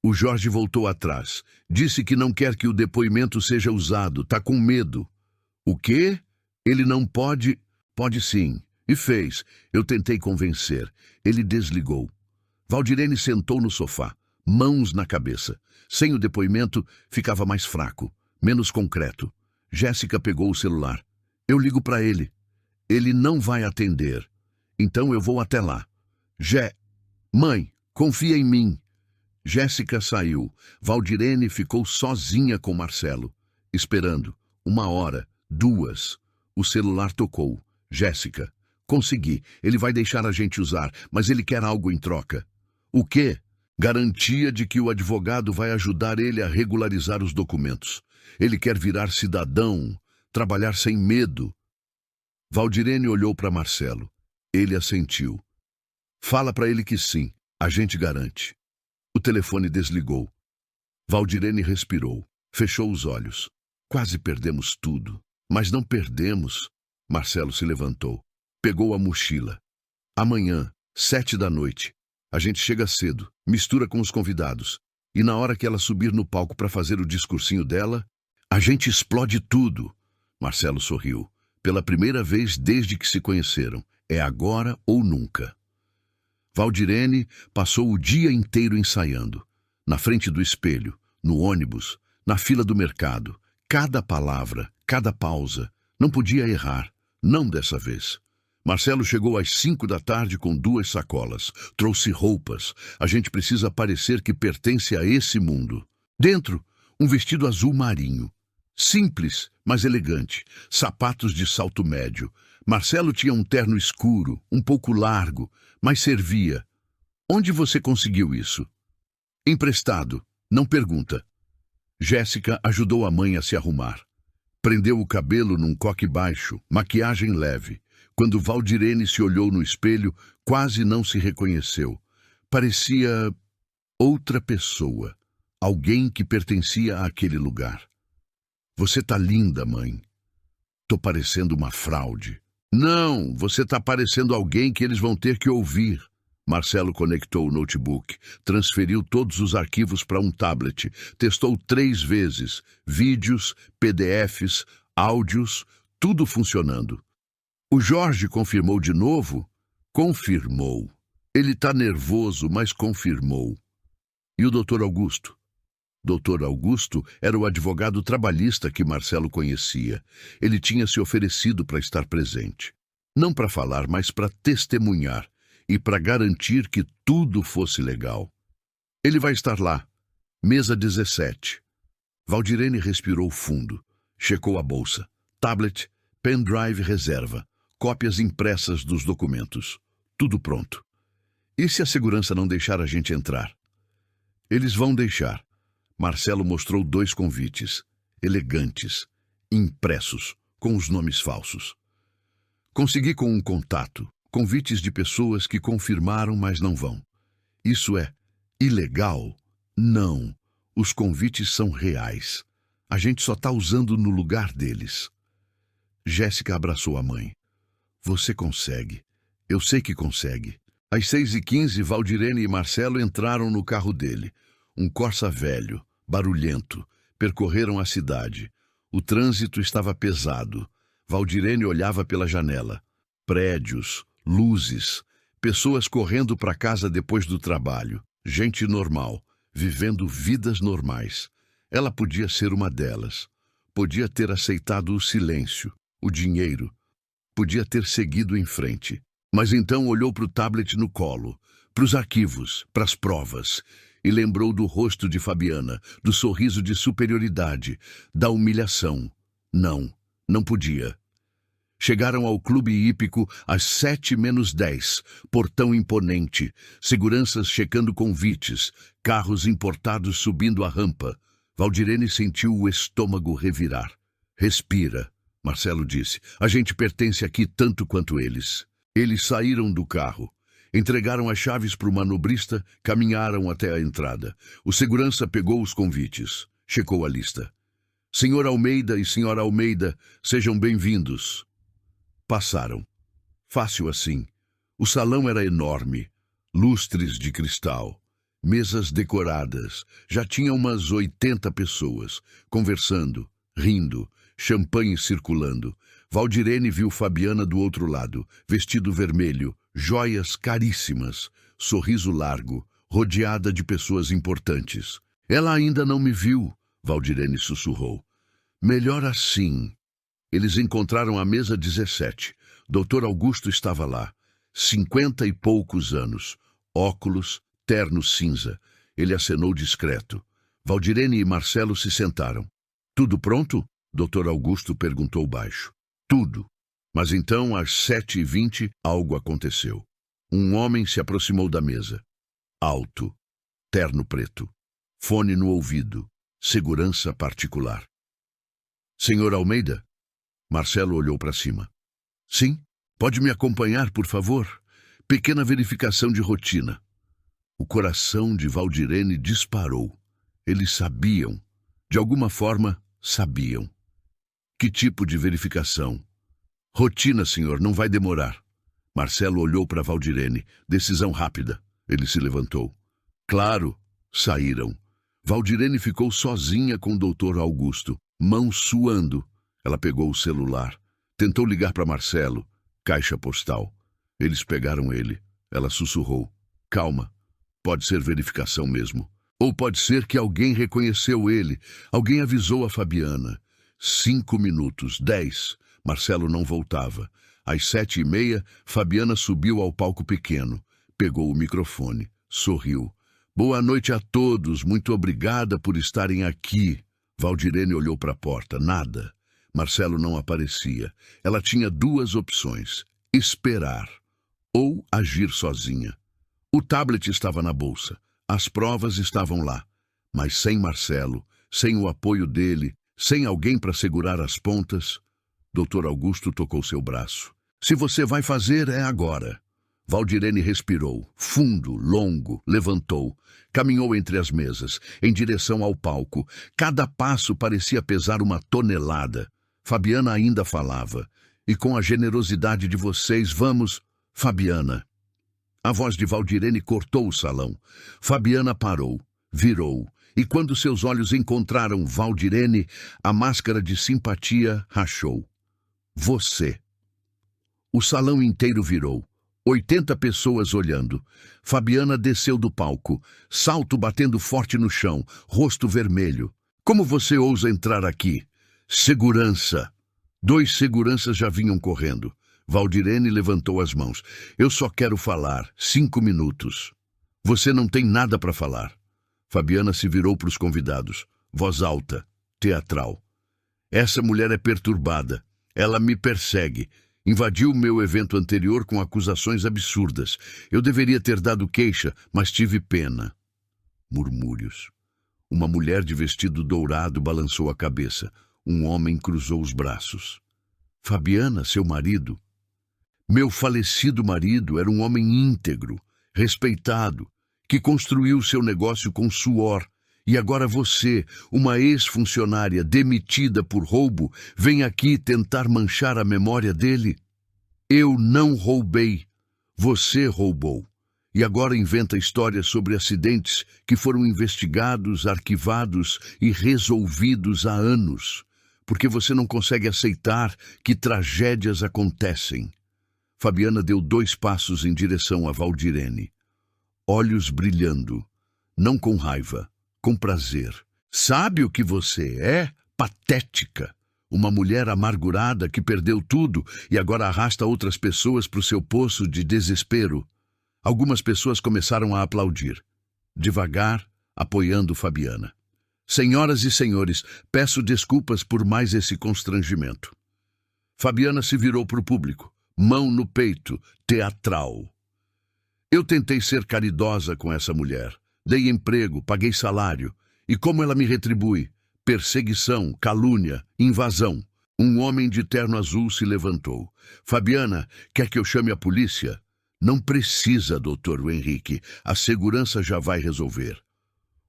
O Jorge voltou atrás. Disse que não quer que o depoimento seja usado. Tá com medo. O quê? Ele não pode... Pode sim. E fez. Eu tentei convencer. Ele desligou. Valdirene sentou no sofá, mãos na cabeça. Sem o depoimento, ficava mais fraco, menos concreto. Jéssica pegou o celular. Eu ligo para ele. Ele não vai atender. Então eu vou até lá. Mãe, confia em mim. Jéssica saiu. Valdirene ficou sozinha com Marcelo, esperando. 1 hora, 2. O celular tocou. Jéssica. Consegui. Ele vai deixar a gente usar, mas ele quer algo em troca. O quê? Garantia de que o advogado vai ajudar ele a regularizar os documentos. Ele quer virar cidadão, trabalhar sem medo. Valdirene olhou para Marcelo. Ele assentiu. Fala para ele que sim, a gente garante. O telefone desligou. Valdirene respirou, fechou os olhos. Quase perdemos tudo. Mas não perdemos. Marcelo se levantou. Pegou a mochila. Amanhã, 7 da noite. A gente chega cedo, mistura com os convidados. E na hora que ela subir no palco para fazer o discursinho dela, a gente explode tudo. Marcelo sorriu. Pela primeira vez desde que se conheceram. É agora ou nunca. Valdirene passou o dia inteiro ensaiando. Na frente do espelho, no ônibus, na fila do mercado. Cada palavra, cada pausa. Não podia errar. Não dessa vez. Marcelo chegou às 5 da tarde com 2 sacolas. Trouxe roupas. A gente precisa parecer que pertence a esse mundo. Dentro, um vestido azul marinho. Simples, mas elegante. Sapatos de salto médio. Marcelo tinha um terno escuro, um pouco largo, mas servia. Onde você conseguiu isso? Emprestado. Não pergunta. Jéssica ajudou a mãe a se arrumar. Prendeu o cabelo num coque baixo, maquiagem leve. Quando Valdirene se olhou no espelho, quase não se reconheceu. Parecia outra pessoa, alguém que pertencia àquele lugar. Você tá linda, mãe. Tô parecendo uma fraude. Não, você tá parecendo alguém que eles vão ter que ouvir. Marcelo conectou o notebook, transferiu todos os arquivos para um tablet, testou 3 vezes, vídeos, PDFs, áudios, tudo funcionando. O Jorge confirmou de novo? Confirmou. Ele tá nervoso, mas confirmou. E o doutor Augusto? Doutor Augusto era o advogado trabalhista que Marcelo conhecia. Ele tinha se oferecido para estar presente. Não para falar, mas para testemunhar. E para garantir que tudo fosse legal. Ele vai estar lá. Mesa 17. Valdirene respirou fundo. Checou a bolsa. Tablet, pendrive reserva. Cópias impressas dos documentos. Tudo pronto. E se a segurança não deixar a gente entrar? Eles vão deixar. Marcelo mostrou 2 convites. Elegantes. Impressos. Com os nomes falsos. Consegui com um contato. Convites de pessoas que confirmaram, mas não vão. Isso é ilegal? Não. Os convites são reais. A gente só está usando no lugar deles. Jéssica abraçou a mãe. Você consegue. Eu sei que consegue. Às 6h15, Valdirene e Marcelo entraram no carro dele. Um Corsa velho, barulhento. Percorreram a cidade. O trânsito estava pesado. Valdirene olhava pela janela. Prédios, luzes, pessoas correndo para casa depois do trabalho, gente normal, vivendo vidas normais. Ela podia ser uma delas. Podia ter aceitado o silêncio, o dinheiro. Podia ter seguido em frente. Mas então olhou para o tablet no colo, para os arquivos, para as provas, e lembrou do rosto de Fabiana, do sorriso de superioridade, da humilhação. Não, não podia. Chegaram ao clube hípico às 7h menos 10, portão imponente, seguranças checando convites, carros importados subindo a rampa. Valdirene sentiu o estômago revirar. Respira, Marcelo disse. A gente pertence aqui tanto quanto eles. Eles saíram do carro. Entregaram as chaves para o manobrista, caminharam até a entrada. O segurança pegou os convites. Checou a lista. Senhor Almeida e senhora Almeida, sejam bem-vindos. Passaram. Fácil assim. O salão era enorme. Lustres de cristal. Mesas decoradas. Já tinha umas 80 pessoas. Conversando, rindo, champanhe circulando. Valdirene viu Fabiana do outro lado. Vestido vermelho, joias caríssimas. Sorriso largo, rodeada de pessoas importantes. Ela ainda não me viu, Valdirene sussurrou. Melhor assim. Eles encontraram a mesa 17. Doutor Augusto estava lá. 50 e poucos anos. Óculos, terno cinza. Ele acenou discreto. Valdirene e Marcelo se sentaram. Tudo pronto? Doutor Augusto perguntou baixo. Tudo. Mas então, às 7h20, algo aconteceu. Um homem se aproximou da mesa. Alto. Terno preto. Fone no ouvido. Segurança particular. Senhor Almeida? Marcelo olhou para cima. Sim, pode me acompanhar, por favor? Pequena verificação de rotina. O coração de Valdirene disparou. Eles sabiam. De alguma forma, sabiam. Que tipo de verificação? Rotina, senhor, não vai demorar. Marcelo olhou para Valdirene. Decisão rápida. Ele se levantou. Claro, saíram. Valdirene ficou sozinha com o doutor Augusto, mãos suando. Ela pegou o celular. Tentou ligar para Marcelo. Caixa postal. Eles pegaram ele. Ela sussurrou. Calma. Pode ser verificação mesmo. Ou pode ser que alguém reconheceu ele. Alguém avisou a Fabiana. 5 minutos, 10. Marcelo não voltava. Às 7h30, Fabiana subiu ao palco pequeno. Pegou o microfone. Sorriu. Boa noite a todos. Muito obrigada por estarem aqui. Valdirene olhou para a porta. Nada. Marcelo não aparecia. Ela tinha 2 opções. Esperar ou agir sozinha. O tablet estava na bolsa. As provas estavam lá. Mas sem Marcelo, sem o apoio dele, sem alguém para segurar as pontas, Dr. Augusto tocou seu braço. Se você vai fazer, é agora. Valdirene respirou, fundo, longo, levantou, caminhou entre as mesas, em direção ao palco. Cada passo parecia pesar uma tonelada. Fabiana ainda falava. E com a generosidade de vocês, vamos... Fabiana. A voz de Valdirene cortou o salão. Fabiana parou, virou, e quando seus olhos encontraram Valdirene, a máscara de simpatia rachou. Você. O salão inteiro virou. 80 pessoas olhando. Fabiana desceu do palco, salto batendo forte no chão, rosto vermelho. Como você ousa entrar aqui? Segurança. 2 seguranças já vinham correndo. Valdirene levantou as mãos. Eu só quero falar. 5 minutos. Você não tem nada para falar. Fabiana se virou para os convidados. Voz alta, teatral. Essa mulher é perturbada. Ela me persegue. Invadiu meu evento anterior com acusações absurdas. Eu deveria ter dado queixa, mas tive pena. Murmúrios. Uma mulher de vestido dourado balançou a cabeça. Um homem cruzou os braços. Fabiana, seu marido. Meu falecido marido era um homem íntegro, respeitado, que construiu seu negócio com suor. E agora você, uma ex-funcionária demitida por roubo, vem aqui tentar manchar a memória dele? Eu não roubei. Você roubou. E agora inventa histórias sobre acidentes que foram investigados, arquivados e resolvidos há anos. Porque você não consegue aceitar que tragédias acontecem. Fabiana deu 2 passos em direção a Valdirene. Olhos brilhando, não com raiva, com prazer. Sabe o que você é? Patética. Uma mulher amargurada que perdeu tudo e agora arrasta outras pessoas para o seu poço de desespero. Algumas pessoas começaram a aplaudir, devagar, apoiando Fabiana. Senhoras e senhores, peço desculpas por mais esse constrangimento. Fabiana se virou para o público. Mão no peito, teatral. Eu tentei ser caridosa com essa mulher. Dei emprego, paguei salário. E como ela me retribui? Perseguição, calúnia, invasão. Um homem de terno azul se levantou. Fabiana, quer que eu chame a polícia? Não precisa, doutor Henrique. A segurança já vai resolver.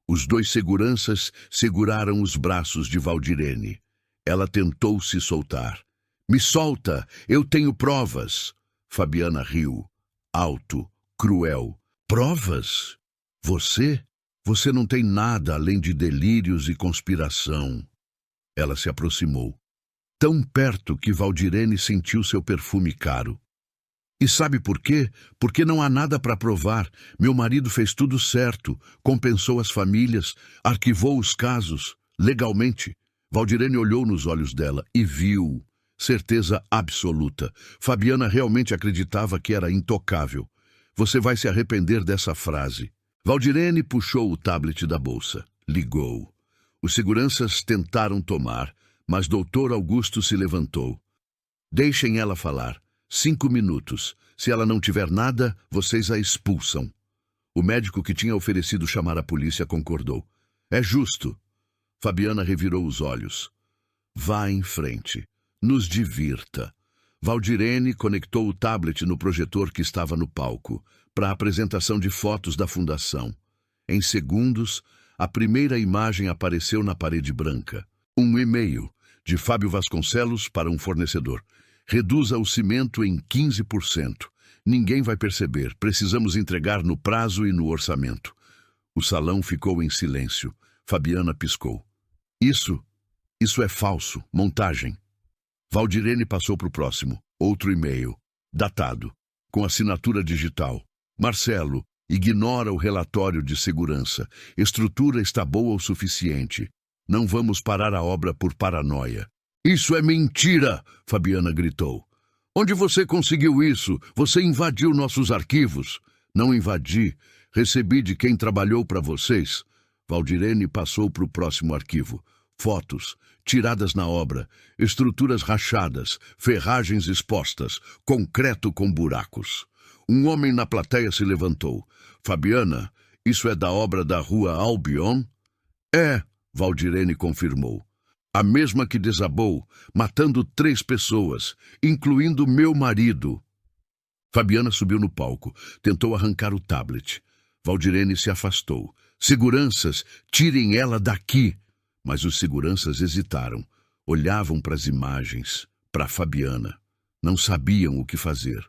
Os 2 seguranças seguraram os braços de Valdirene. Ela tentou se soltar. Me solta, eu tenho provas. Fabiana riu, alto, cruel. Provas? Você? Você não tem nada além de delírios e conspiração. Ela se aproximou, tão perto que Valdirene sentiu seu perfume caro. E sabe por quê? Porque não há nada para provar. Meu marido fez tudo certo, compensou as famílias, arquivou os casos, legalmente. Valdirene olhou nos olhos dela e viu. Certeza absoluta. Fabiana realmente acreditava que era intocável. Você vai se arrepender dessa frase. Valdirene puxou o tablet da bolsa. Ligou. Os seguranças tentaram tomar, mas Dr. Augusto se levantou. Deixem ela falar. 5 minutos. Se ela não tiver nada, vocês a expulsam. O médico que tinha oferecido chamar a polícia concordou. É justo. Fabiana revirou os olhos. Vá em frente. Nos divirta. Valdirene conectou o tablet no projetor que estava no palco, para a apresentação de fotos da fundação. Em segundos, A primeira imagem apareceu na parede branca. Um e-mail de Fábio Vasconcelos para um fornecedor. Reduza o cimento em 15%. Ninguém vai perceber. Precisamos entregar no prazo e no orçamento. O salão ficou em silêncio. Fabiana piscou. Isso é falso. Montagem. Valdirene passou para o próximo. Outro e-mail. Datado. Com assinatura digital. Marcelo, ignora o relatório de segurança. Estrutura está boa o suficiente. Não vamos parar a obra por paranoia. Isso é mentira! Fabiana gritou. Onde você conseguiu isso? Você invadiu nossos arquivos. Não invadi. Recebi de quem trabalhou para vocês. Valdirene passou para o próximo arquivo. Fotos, tiradas na obra, estruturas rachadas, ferragens expostas, concreto com buracos. Um homem na plateia se levantou. Fabiana, isso é da obra da Rua Albion? É, Valdirene confirmou. A mesma que desabou, matando 3 pessoas, incluindo meu marido. Fabiana subiu no palco, tentou arrancar o tablet. Valdirene se afastou. Seguranças, tirem ela daqui! Mas os seguranças hesitaram, olhavam para as imagens, para Fabiana. Não sabiam o que fazer.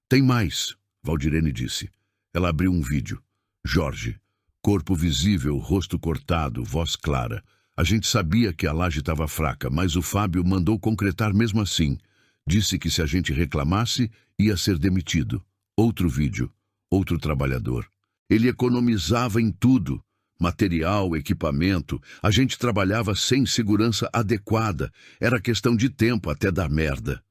Tem mais, Valdirene disse. Ela abriu um vídeo. Jorge, corpo visível, rosto cortado, voz clara. A gente sabia que a laje estava fraca, mas o Fábio mandou concretar mesmo assim. Disse que se a gente reclamasse, ia ser demitido. Outro vídeo, outro trabalhador. Ele economizava em tudo. Material, equipamento, a gente trabalhava sem segurança adequada. Era questão de tempo até dar merda.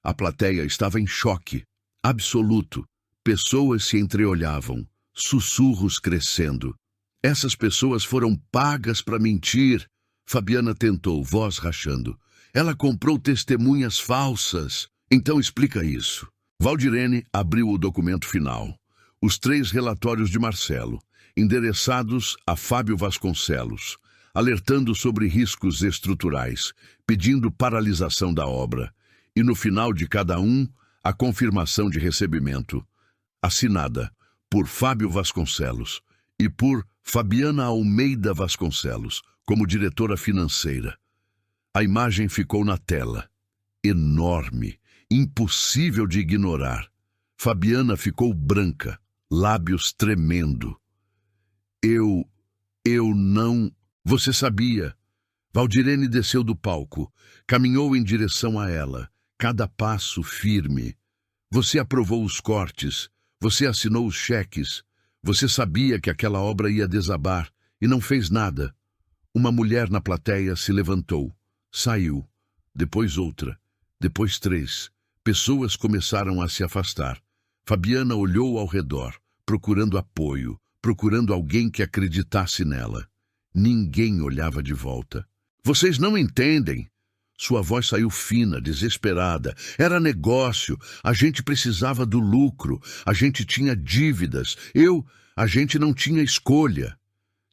A plateia estava em choque. Absoluto. Pessoas se entreolhavam. Sussurros crescendo. Essas pessoas foram pagas para mentir. Fabiana tentou, voz rachando. Ela comprou testemunhas falsas. Então explica isso. Valdirene abriu o documento final. Os 3 relatórios de Marcelo, endereçados a Fábio Vasconcelos, alertando sobre riscos estruturais, pedindo paralisação da obra, e no final de cada um, a confirmação de recebimento, assinada por Fábio Vasconcelos e por Fabiana Almeida Vasconcelos, como diretora financeira. A imagem ficou na tela. Enorme, impossível de ignorar. Fabiana ficou branca, lábios tremendo. Eu não... Você sabia. Valdirene desceu do palco, caminhou em direção a ela, cada passo firme. Você aprovou os cortes, você assinou os cheques, você sabia que aquela obra ia desabar e não fez nada. Uma mulher na plateia se levantou, saiu, depois outra, depois 3. Pessoas começaram a se afastar. Fabiana olhou ao redor, procurando apoio, procurando alguém que acreditasse nela. Ninguém olhava de volta. Vocês não entendem. Sua voz saiu fina, desesperada. Era negócio. A gente precisava do lucro. A gente tinha dívidas. A gente não tinha escolha.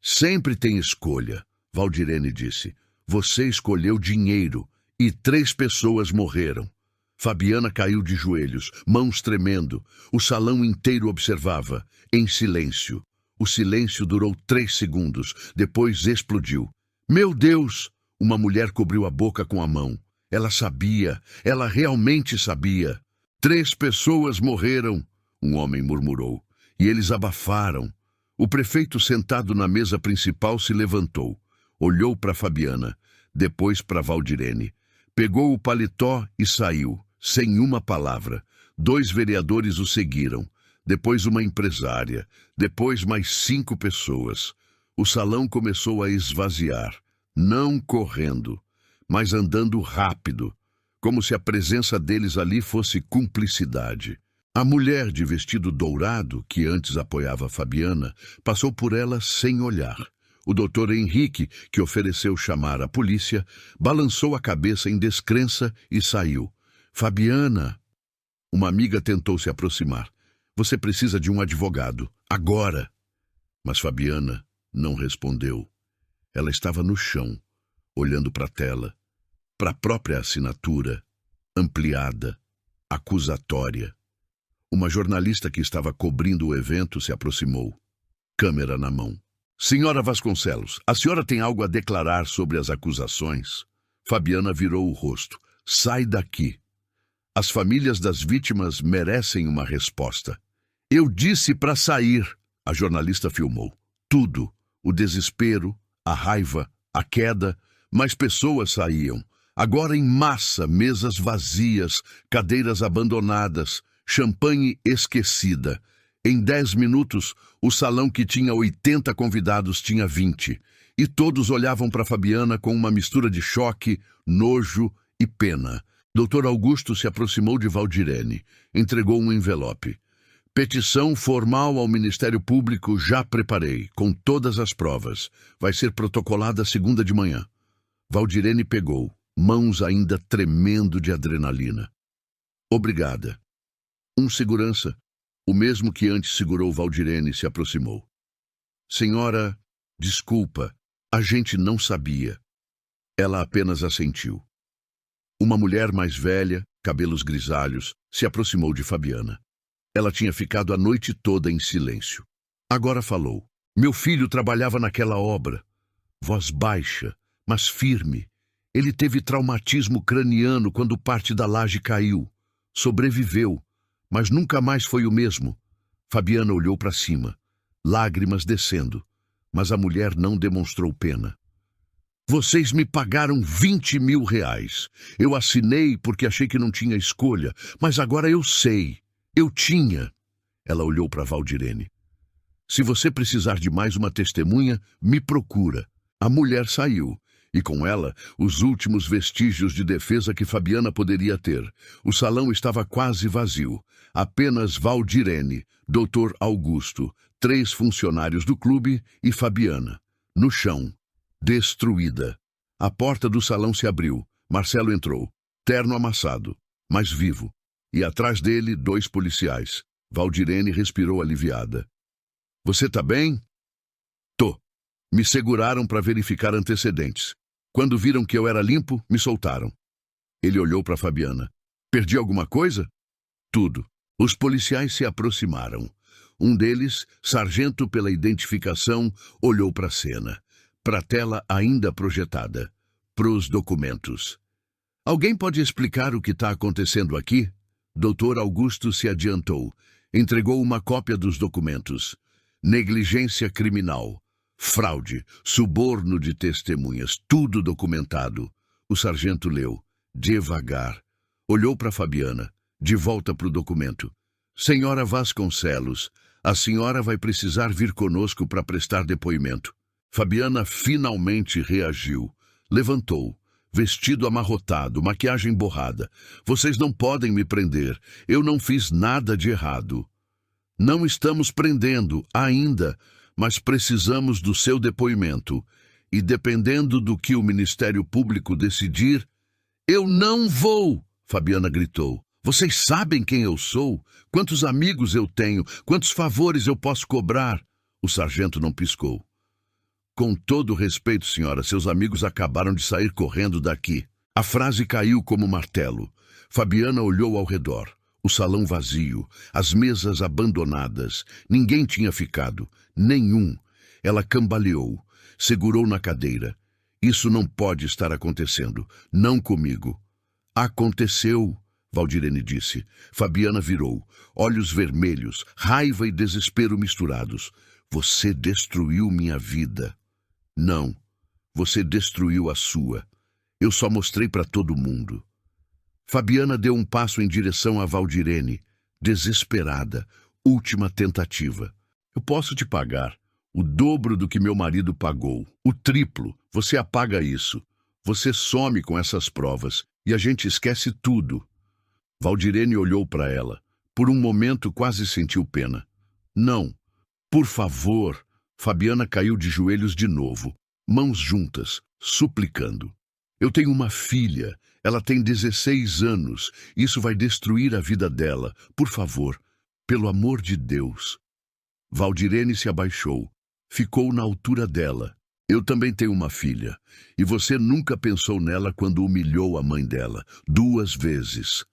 Sempre tem escolha, Valdirene disse. Você escolheu dinheiro e 3 pessoas morreram. Fabiana caiu de joelhos, mãos tremendo. O salão inteiro observava, em silêncio. O silêncio durou 3 segundos, depois explodiu. Meu Deus! Uma mulher cobriu a boca com a mão. Ela sabia, ela realmente sabia. 3 pessoas morreram, um homem murmurou. E eles abafaram. O prefeito sentado na mesa principal se levantou. Olhou para Fabiana, depois para Valdirene. Pegou o paletó e saiu, sem uma palavra. 2 vereadores o seguiram. Depois uma empresária. Depois mais 5 pessoas. O salão começou a esvaziar. Não correndo, mas andando rápido, como se a presença deles ali fosse cumplicidade. A mulher de vestido dourado, que antes apoiava Fabiana, passou por ela sem olhar. O doutor Henrique, que ofereceu chamar a polícia, balançou a cabeça em descrença e saiu. Fabiana! Uma amiga tentou se aproximar. Você precisa de um advogado, agora! Mas Fabiana não respondeu. Ela estava no chão, olhando para a tela, para a própria assinatura, ampliada, acusatória. Uma jornalista que estava cobrindo o evento se aproximou, câmera na mão. Senhora Vasconcelos, a senhora tem algo a declarar sobre as acusações? Fabiana virou o rosto. Sai daqui. As famílias das vítimas merecem uma resposta. Eu disse para sair. A jornalista filmou. Tudo. O desespero, a raiva, a queda. Mas pessoas saíam. Agora em massa, mesas vazias, cadeiras abandonadas, champanhe esquecida. Em 10 minutos, o salão que tinha 80 convidados tinha 20. E todos olhavam para Fabiana com uma mistura de choque, nojo e pena. Dr. Augusto se aproximou de Valdirene. Entregou um envelope. Petição formal ao Ministério Público já preparei, com todas as provas. Vai ser protocolada segunda de manhã. Valdirene pegou, mãos ainda tremendo de adrenalina. Obrigada. Um segurança, o mesmo que antes segurou Valdirene, se aproximou. Senhora, desculpa, a gente não sabia. Ela apenas assentiu. Uma mulher mais velha, cabelos grisalhos, se aproximou de Fabiana. Ela tinha ficado a noite toda em silêncio. Agora falou. Meu filho trabalhava naquela obra. Voz baixa, mas firme. Ele teve traumatismo craniano quando parte da laje caiu. Sobreviveu, mas nunca mais foi o mesmo. Fabiana olhou para cima, lágrimas descendo, mas a mulher não demonstrou pena. Vocês me pagaram 20 mil reais. Eu assinei porque achei que não tinha escolha, mas agora eu sei. Eu tinha. Ela olhou para Valdirene. Se você precisar de mais uma testemunha, me procura. A mulher saiu, e com ela, os últimos vestígios de defesa que Fabiana poderia ter. O salão estava quase vazio. Apenas Valdirene, Dr. Augusto, 3 funcionários do clube e Fabiana. No chão. Destruída. A porta do salão se abriu. Marcelo entrou, terno amassado, mas vivo. E atrás dele, 2 policiais. Valdirene respirou aliviada. Você tá bem? Tô. Me seguraram para verificar antecedentes. Quando viram que eu era limpo, me soltaram. Ele olhou para Fabiana. Perdi alguma coisa? Tudo. Os policiais se aproximaram. Um deles, sargento pela identificação, olhou para a cena. Para a tela ainda projetada. Pros documentos. Alguém pode explicar o que está acontecendo aqui? Dr. Augusto se adiantou. Entregou uma cópia dos documentos. Negligência criminal. Fraude. Suborno de testemunhas. Tudo documentado. O sargento leu. Devagar. Olhou para Fabiana. De volta para o documento. Senhora Vasconcelos, a senhora vai precisar vir conosco para prestar depoimento. Fabiana finalmente reagiu. Levantou. Vestido amarrotado, maquiagem borrada. Vocês não podem me prender. Eu não fiz nada de errado. Não estamos prendendo, ainda, mas precisamos do seu depoimento. E dependendo do que o Ministério Público decidir... Eu não vou! Fabiana gritou. Vocês sabem quem eu sou? Quantos amigos eu tenho? Quantos favores eu posso cobrar? O sargento não piscou. Com todo respeito, senhora, seus amigos acabaram de sair correndo daqui. A frase caiu como martelo. Fabiana olhou ao redor. O salão vazio, as mesas abandonadas. Ninguém tinha ficado. Nenhum. Ela cambaleou. Segurou na cadeira. Isso não pode estar acontecendo. Não comigo. Aconteceu, Valdirene disse. Fabiana virou. Olhos vermelhos, raiva e desespero misturados. Você destruiu minha vida. Não, você destruiu a sua. Eu só mostrei para todo mundo. Fabiana deu um passo em direção a Valdirene, desesperada, última tentativa. Eu posso te pagar o dobro do que meu marido pagou, o triplo. Você apaga isso. Você some com essas provas e a gente esquece tudo. Valdirene olhou para ela. Por um momento quase sentiu pena. Não, por favor. Fabiana caiu de joelhos de novo, mãos juntas, suplicando. Eu tenho uma filha, ela tem 16 anos, isso vai destruir a vida dela. Por favor, pelo amor de Deus. Valdirene se abaixou, ficou na altura dela. Eu também tenho uma filha, e você nunca pensou nela quando humilhou a mãe dela, 2 vezes.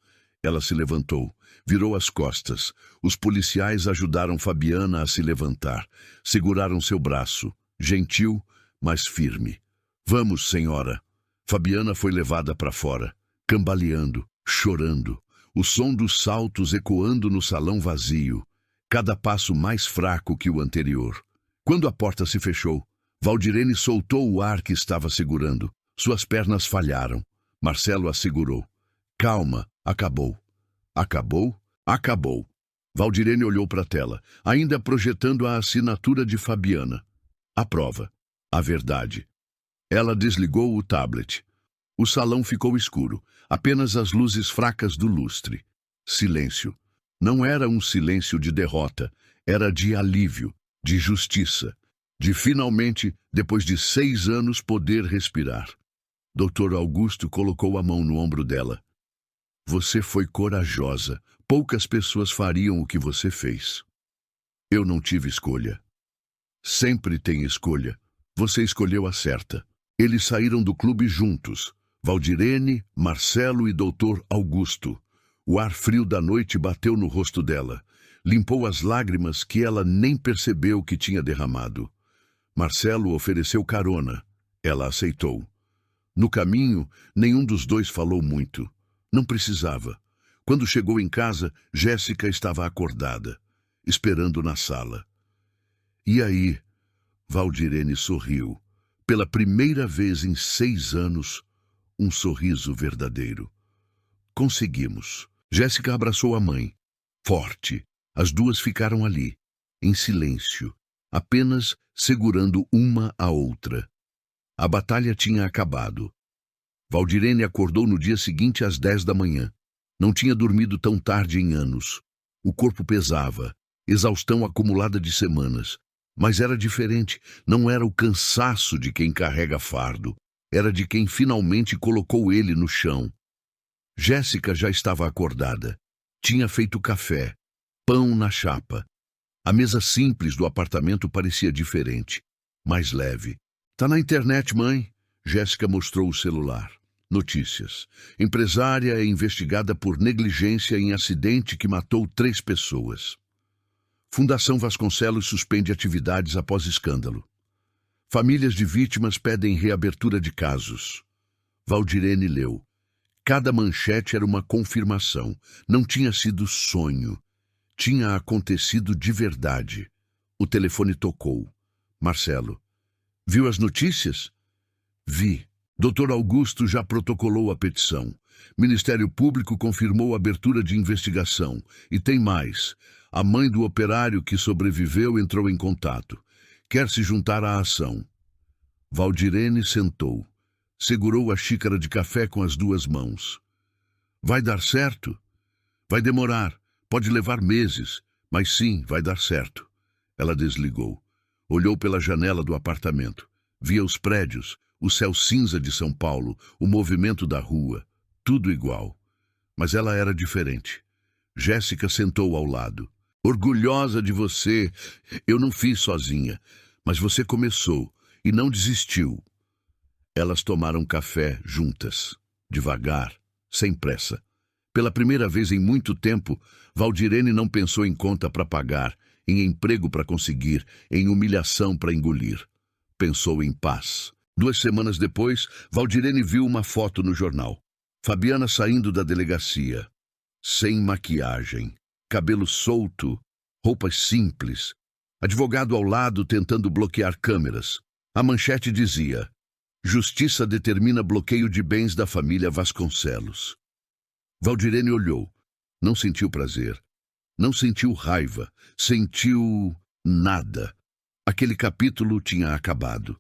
Ela se levantou, virou as costas. Os policiais ajudaram Fabiana a se levantar. Seguraram seu braço. gentil, mas firme. Vamos, senhora. Fabiana foi levada para fora, cambaleando, chorando, o som dos saltos ecoando no salão vazio, cada passo mais fraco que o anterior. Quando a porta se fechou, Valdirene soltou o ar que estava segurando. Suas pernas falharam. Marcelo a segurou. Calma, acabou. Acabou? Acabou. Valdirene olhou para a tela, ainda projetando a assinatura de Fabiana. A prova. A verdade. Ela desligou o tablet. O salão ficou escuro, apenas as luzes fracas do lustre. Silêncio. Não era um silêncio de derrota, era de alívio, de justiça, de finalmente, depois de 6 anos, poder respirar. Dr. Augusto colocou a mão no ombro dela. Você foi corajosa. Poucas pessoas fariam o que você fez. Eu não tive escolha. Sempre tem escolha. Você escolheu a certa. Eles saíram do clube juntos. Valdirene, Marcelo e Dr. Augusto. O ar frio da noite bateu no rosto dela. Limpou as lágrimas que ela nem percebeu que tinha derramado. Marcelo ofereceu carona. Ela aceitou. No caminho, nenhum dos dois falou muito. Não precisava. Quando chegou em casa, Jéssica estava acordada, esperando na sala. E aí? Valdirene sorriu. Pela primeira vez em 6 anos, um sorriso verdadeiro. Conseguimos. Jéssica abraçou a mãe. Forte. As duas ficaram ali, em silêncio, apenas segurando uma a outra. A batalha tinha acabado. Valdirene acordou no dia seguinte às 10 da manhã. Não tinha dormido tão tarde em anos. O corpo pesava, exaustão acumulada de semanas. Mas era diferente, não era o cansaço de quem carrega fardo. Era de quem finalmente colocou ele no chão. Jéssica já estava acordada. Tinha feito café, pão na chapa. A mesa simples do apartamento parecia diferente, mais leve. Tá na internet, mãe. Jéssica mostrou o celular. Notícias. Empresária é investigada por negligência em acidente que matou 3 pessoas. Fundação Vasconcelos suspende atividades após escândalo. Famílias de vítimas pedem reabertura de casos. Valdirene leu. Cada manchete era uma confirmação. Não tinha sido sonho. Tinha acontecido de verdade. O telefone tocou. Marcelo. Viu as notícias? Vi. Dr. Augusto já protocolou a petição. Ministério Público confirmou a abertura de investigação. E tem mais. A mãe do operário que sobreviveu entrou em contato. Quer se juntar à ação. Valdirene sentou. Segurou a xícara de café com as 2 mãos. Vai dar certo? Vai demorar. Pode levar meses. Mas sim, vai dar certo. Ela desligou. Olhou pela janela do apartamento. Via os prédios, o céu cinza de São Paulo, o movimento da rua. Tudo igual. Mas ela era diferente. Jéssica sentou ao lado. Orgulhosa de você. Eu não fiz sozinha. Mas você começou e não desistiu. Elas tomaram café juntas, devagar, sem pressa. Pela primeira vez em muito tempo, Valdirene não pensou em conta para pagar, em emprego para conseguir, em humilhação para engolir. Pensou em paz. 2 semanas depois, Valdirene viu uma foto no jornal. Fabiana saindo da delegacia. Sem maquiagem, cabelo solto, roupas simples. Advogado ao lado tentando bloquear câmeras. A manchete dizia: Justiça determina bloqueio de bens da família Vasconcelos. Valdirene olhou. Não sentiu prazer. Não sentiu raiva. Sentiu nada. Aquele capítulo tinha acabado.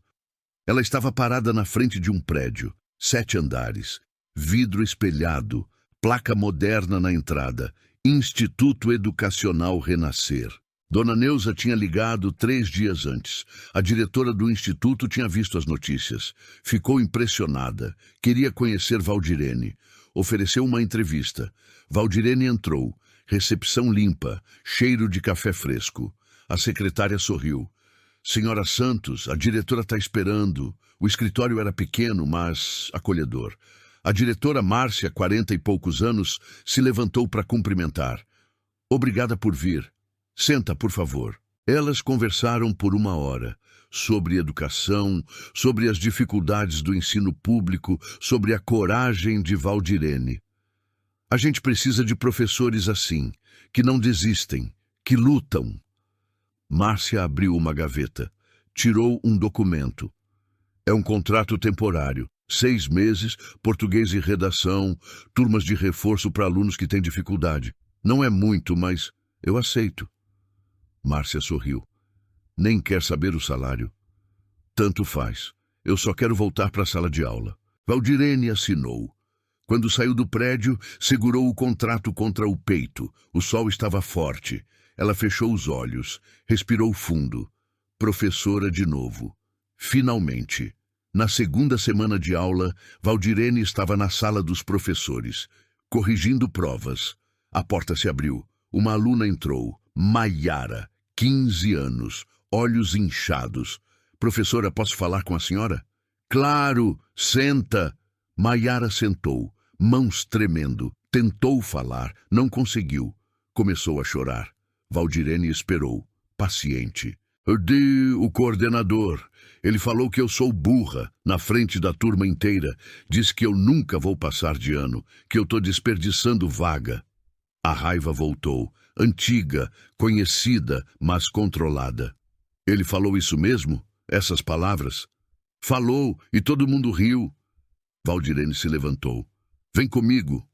Ela estava parada na frente de um prédio, 7 andares, vidro espelhado, placa moderna na entrada, Instituto Educacional Renascer. Dona Neuza tinha ligado 3 dias antes. A diretora do instituto tinha visto as notícias. Ficou impressionada. Queria conhecer Valdirene. Ofereceu uma entrevista. Valdirene entrou. Recepção limpa, cheiro de café fresco. A secretária sorriu. Senhora Santos, a diretora está esperando. O escritório era pequeno, mas acolhedor. A diretora Márcia, 40 e poucos anos, se levantou para cumprimentar. Obrigada por vir. Senta, por favor. Elas conversaram por 1 hora. sobre educação, sobre as dificuldades do ensino público, sobre a coragem de Valdirene. A gente precisa de professores assim, que não desistem, que lutam. Márcia abriu uma gaveta, tirou um documento. É um contrato temporário, 6 meses, português e redação, turmas de reforço para alunos que têm dificuldade. Não é muito, mas eu aceito. Márcia sorriu. Nem quer saber o salário. Tanto faz. Eu só quero voltar para a sala de aula. Valdirene assinou. Quando saiu do prédio, segurou o contrato contra o peito. O sol estava forte. Ela fechou os olhos, respirou fundo. Professora de novo. Finalmente. Na segunda semana de aula, Valdirene estava na sala dos professores, corrigindo provas. A porta se abriu. Uma aluna entrou. Maiara, 15 anos, olhos inchados. Professora, posso falar com a senhora? Claro, senta. Maiara sentou, mãos tremendo. Tentou falar, não conseguiu. Começou a chorar. Valdirene esperou, paciente. O coordenador. Ele falou que eu sou burra, na frente da turma inteira. Diz que eu nunca vou passar de ano, que eu tô desperdiçando vaga. A raiva voltou, antiga, conhecida, mas controlada. Ele falou isso mesmo? Essas palavras? Falou, e todo mundo riu. Valdirene se levantou. Vem comigo.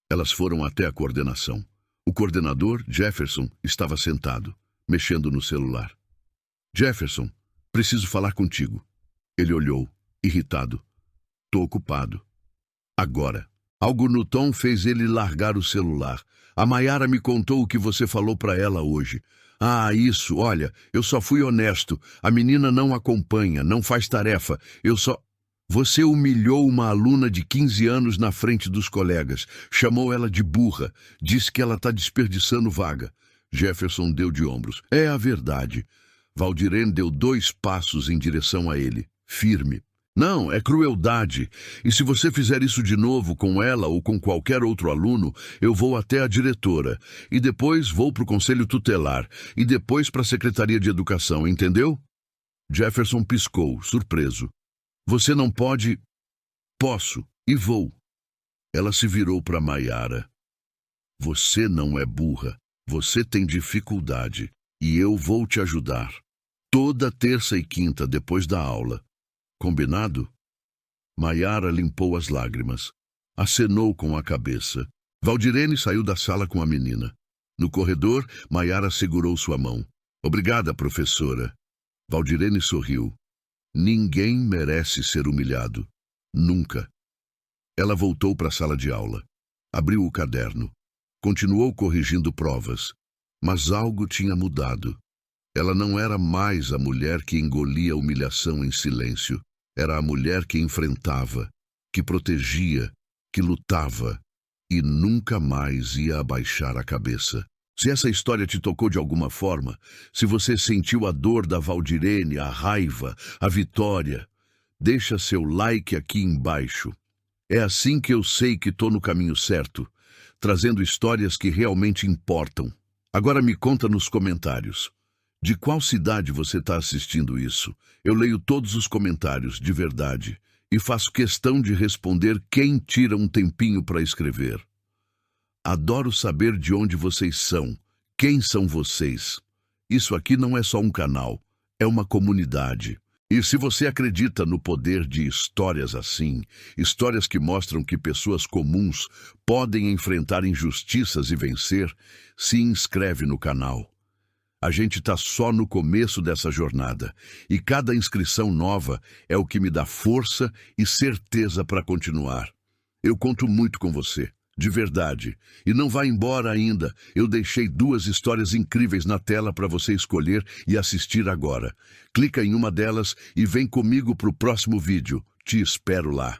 Elas foram até a coordenação. O coordenador, Jefferson, estava sentado, mexendo no celular. Jefferson, preciso falar contigo. Ele olhou, irritado. Tô ocupado. Agora. Algo no tom fez ele largar o celular. A Maiara me contou o que você falou para ela hoje. Ah, isso, olha, eu só fui honesto. A menina não acompanha, não faz tarefa. Você humilhou uma aluna de 15 anos na frente dos colegas. Chamou ela de burra. Disse que ela está desperdiçando vaga. Jefferson deu de ombros. É a verdade. Valdirene deu 2 passos em direção a ele, firme. Não, é crueldade. E se você fizer isso de novo com ela ou com qualquer outro aluno, eu vou até a diretora. E depois vou para o conselho tutelar. E depois para a Secretaria de Educação, entendeu? Jefferson piscou, surpreso. Você não pode... Posso, e vou. Ela se virou para Maiara. Você não é burra. Você tem dificuldade. E eu vou te ajudar. Toda terça e quinta depois da aula. Combinado? Maiara limpou as lágrimas. Acenou com a cabeça. Valdirene saiu da sala com a menina. No corredor, Maiara segurou sua mão. Obrigada, professora. Valdirene sorriu. Ninguém merece ser humilhado. Nunca. Ela voltou para a sala de aula. Abriu o caderno. Continuou corrigindo provas. Mas algo tinha mudado. Ela não era mais a mulher que engolia a humilhação em silêncio. Era a mulher que enfrentava, que protegia, que lutava e nunca mais ia abaixar a cabeça. Se essa história te tocou de alguma forma, se você sentiu a dor da Valdirene, a raiva, a vitória, deixa seu like aqui embaixo. É assim que eu sei que tô no caminho certo, trazendo histórias que realmente importam. Agora me conta nos comentários. De qual cidade você está assistindo isso? Eu leio todos os comentários, de verdade, e faço questão de responder quem tira um tempinho para escrever. Adoro saber de onde vocês são, quem são vocês. Isso aqui não é só um canal, é uma comunidade. E se você acredita no poder de histórias assim, histórias que mostram que pessoas comuns podem enfrentar injustiças e vencer, se inscreve no canal. A gente está só no começo dessa jornada, e cada inscrição nova é o que me dá força e certeza para continuar. Eu conto muito com você, de verdade, e não vá embora ainda. Eu deixei 2 histórias incríveis na tela para você escolher e assistir agora. Clica em uma delas e vem comigo para o próximo vídeo. Te espero lá.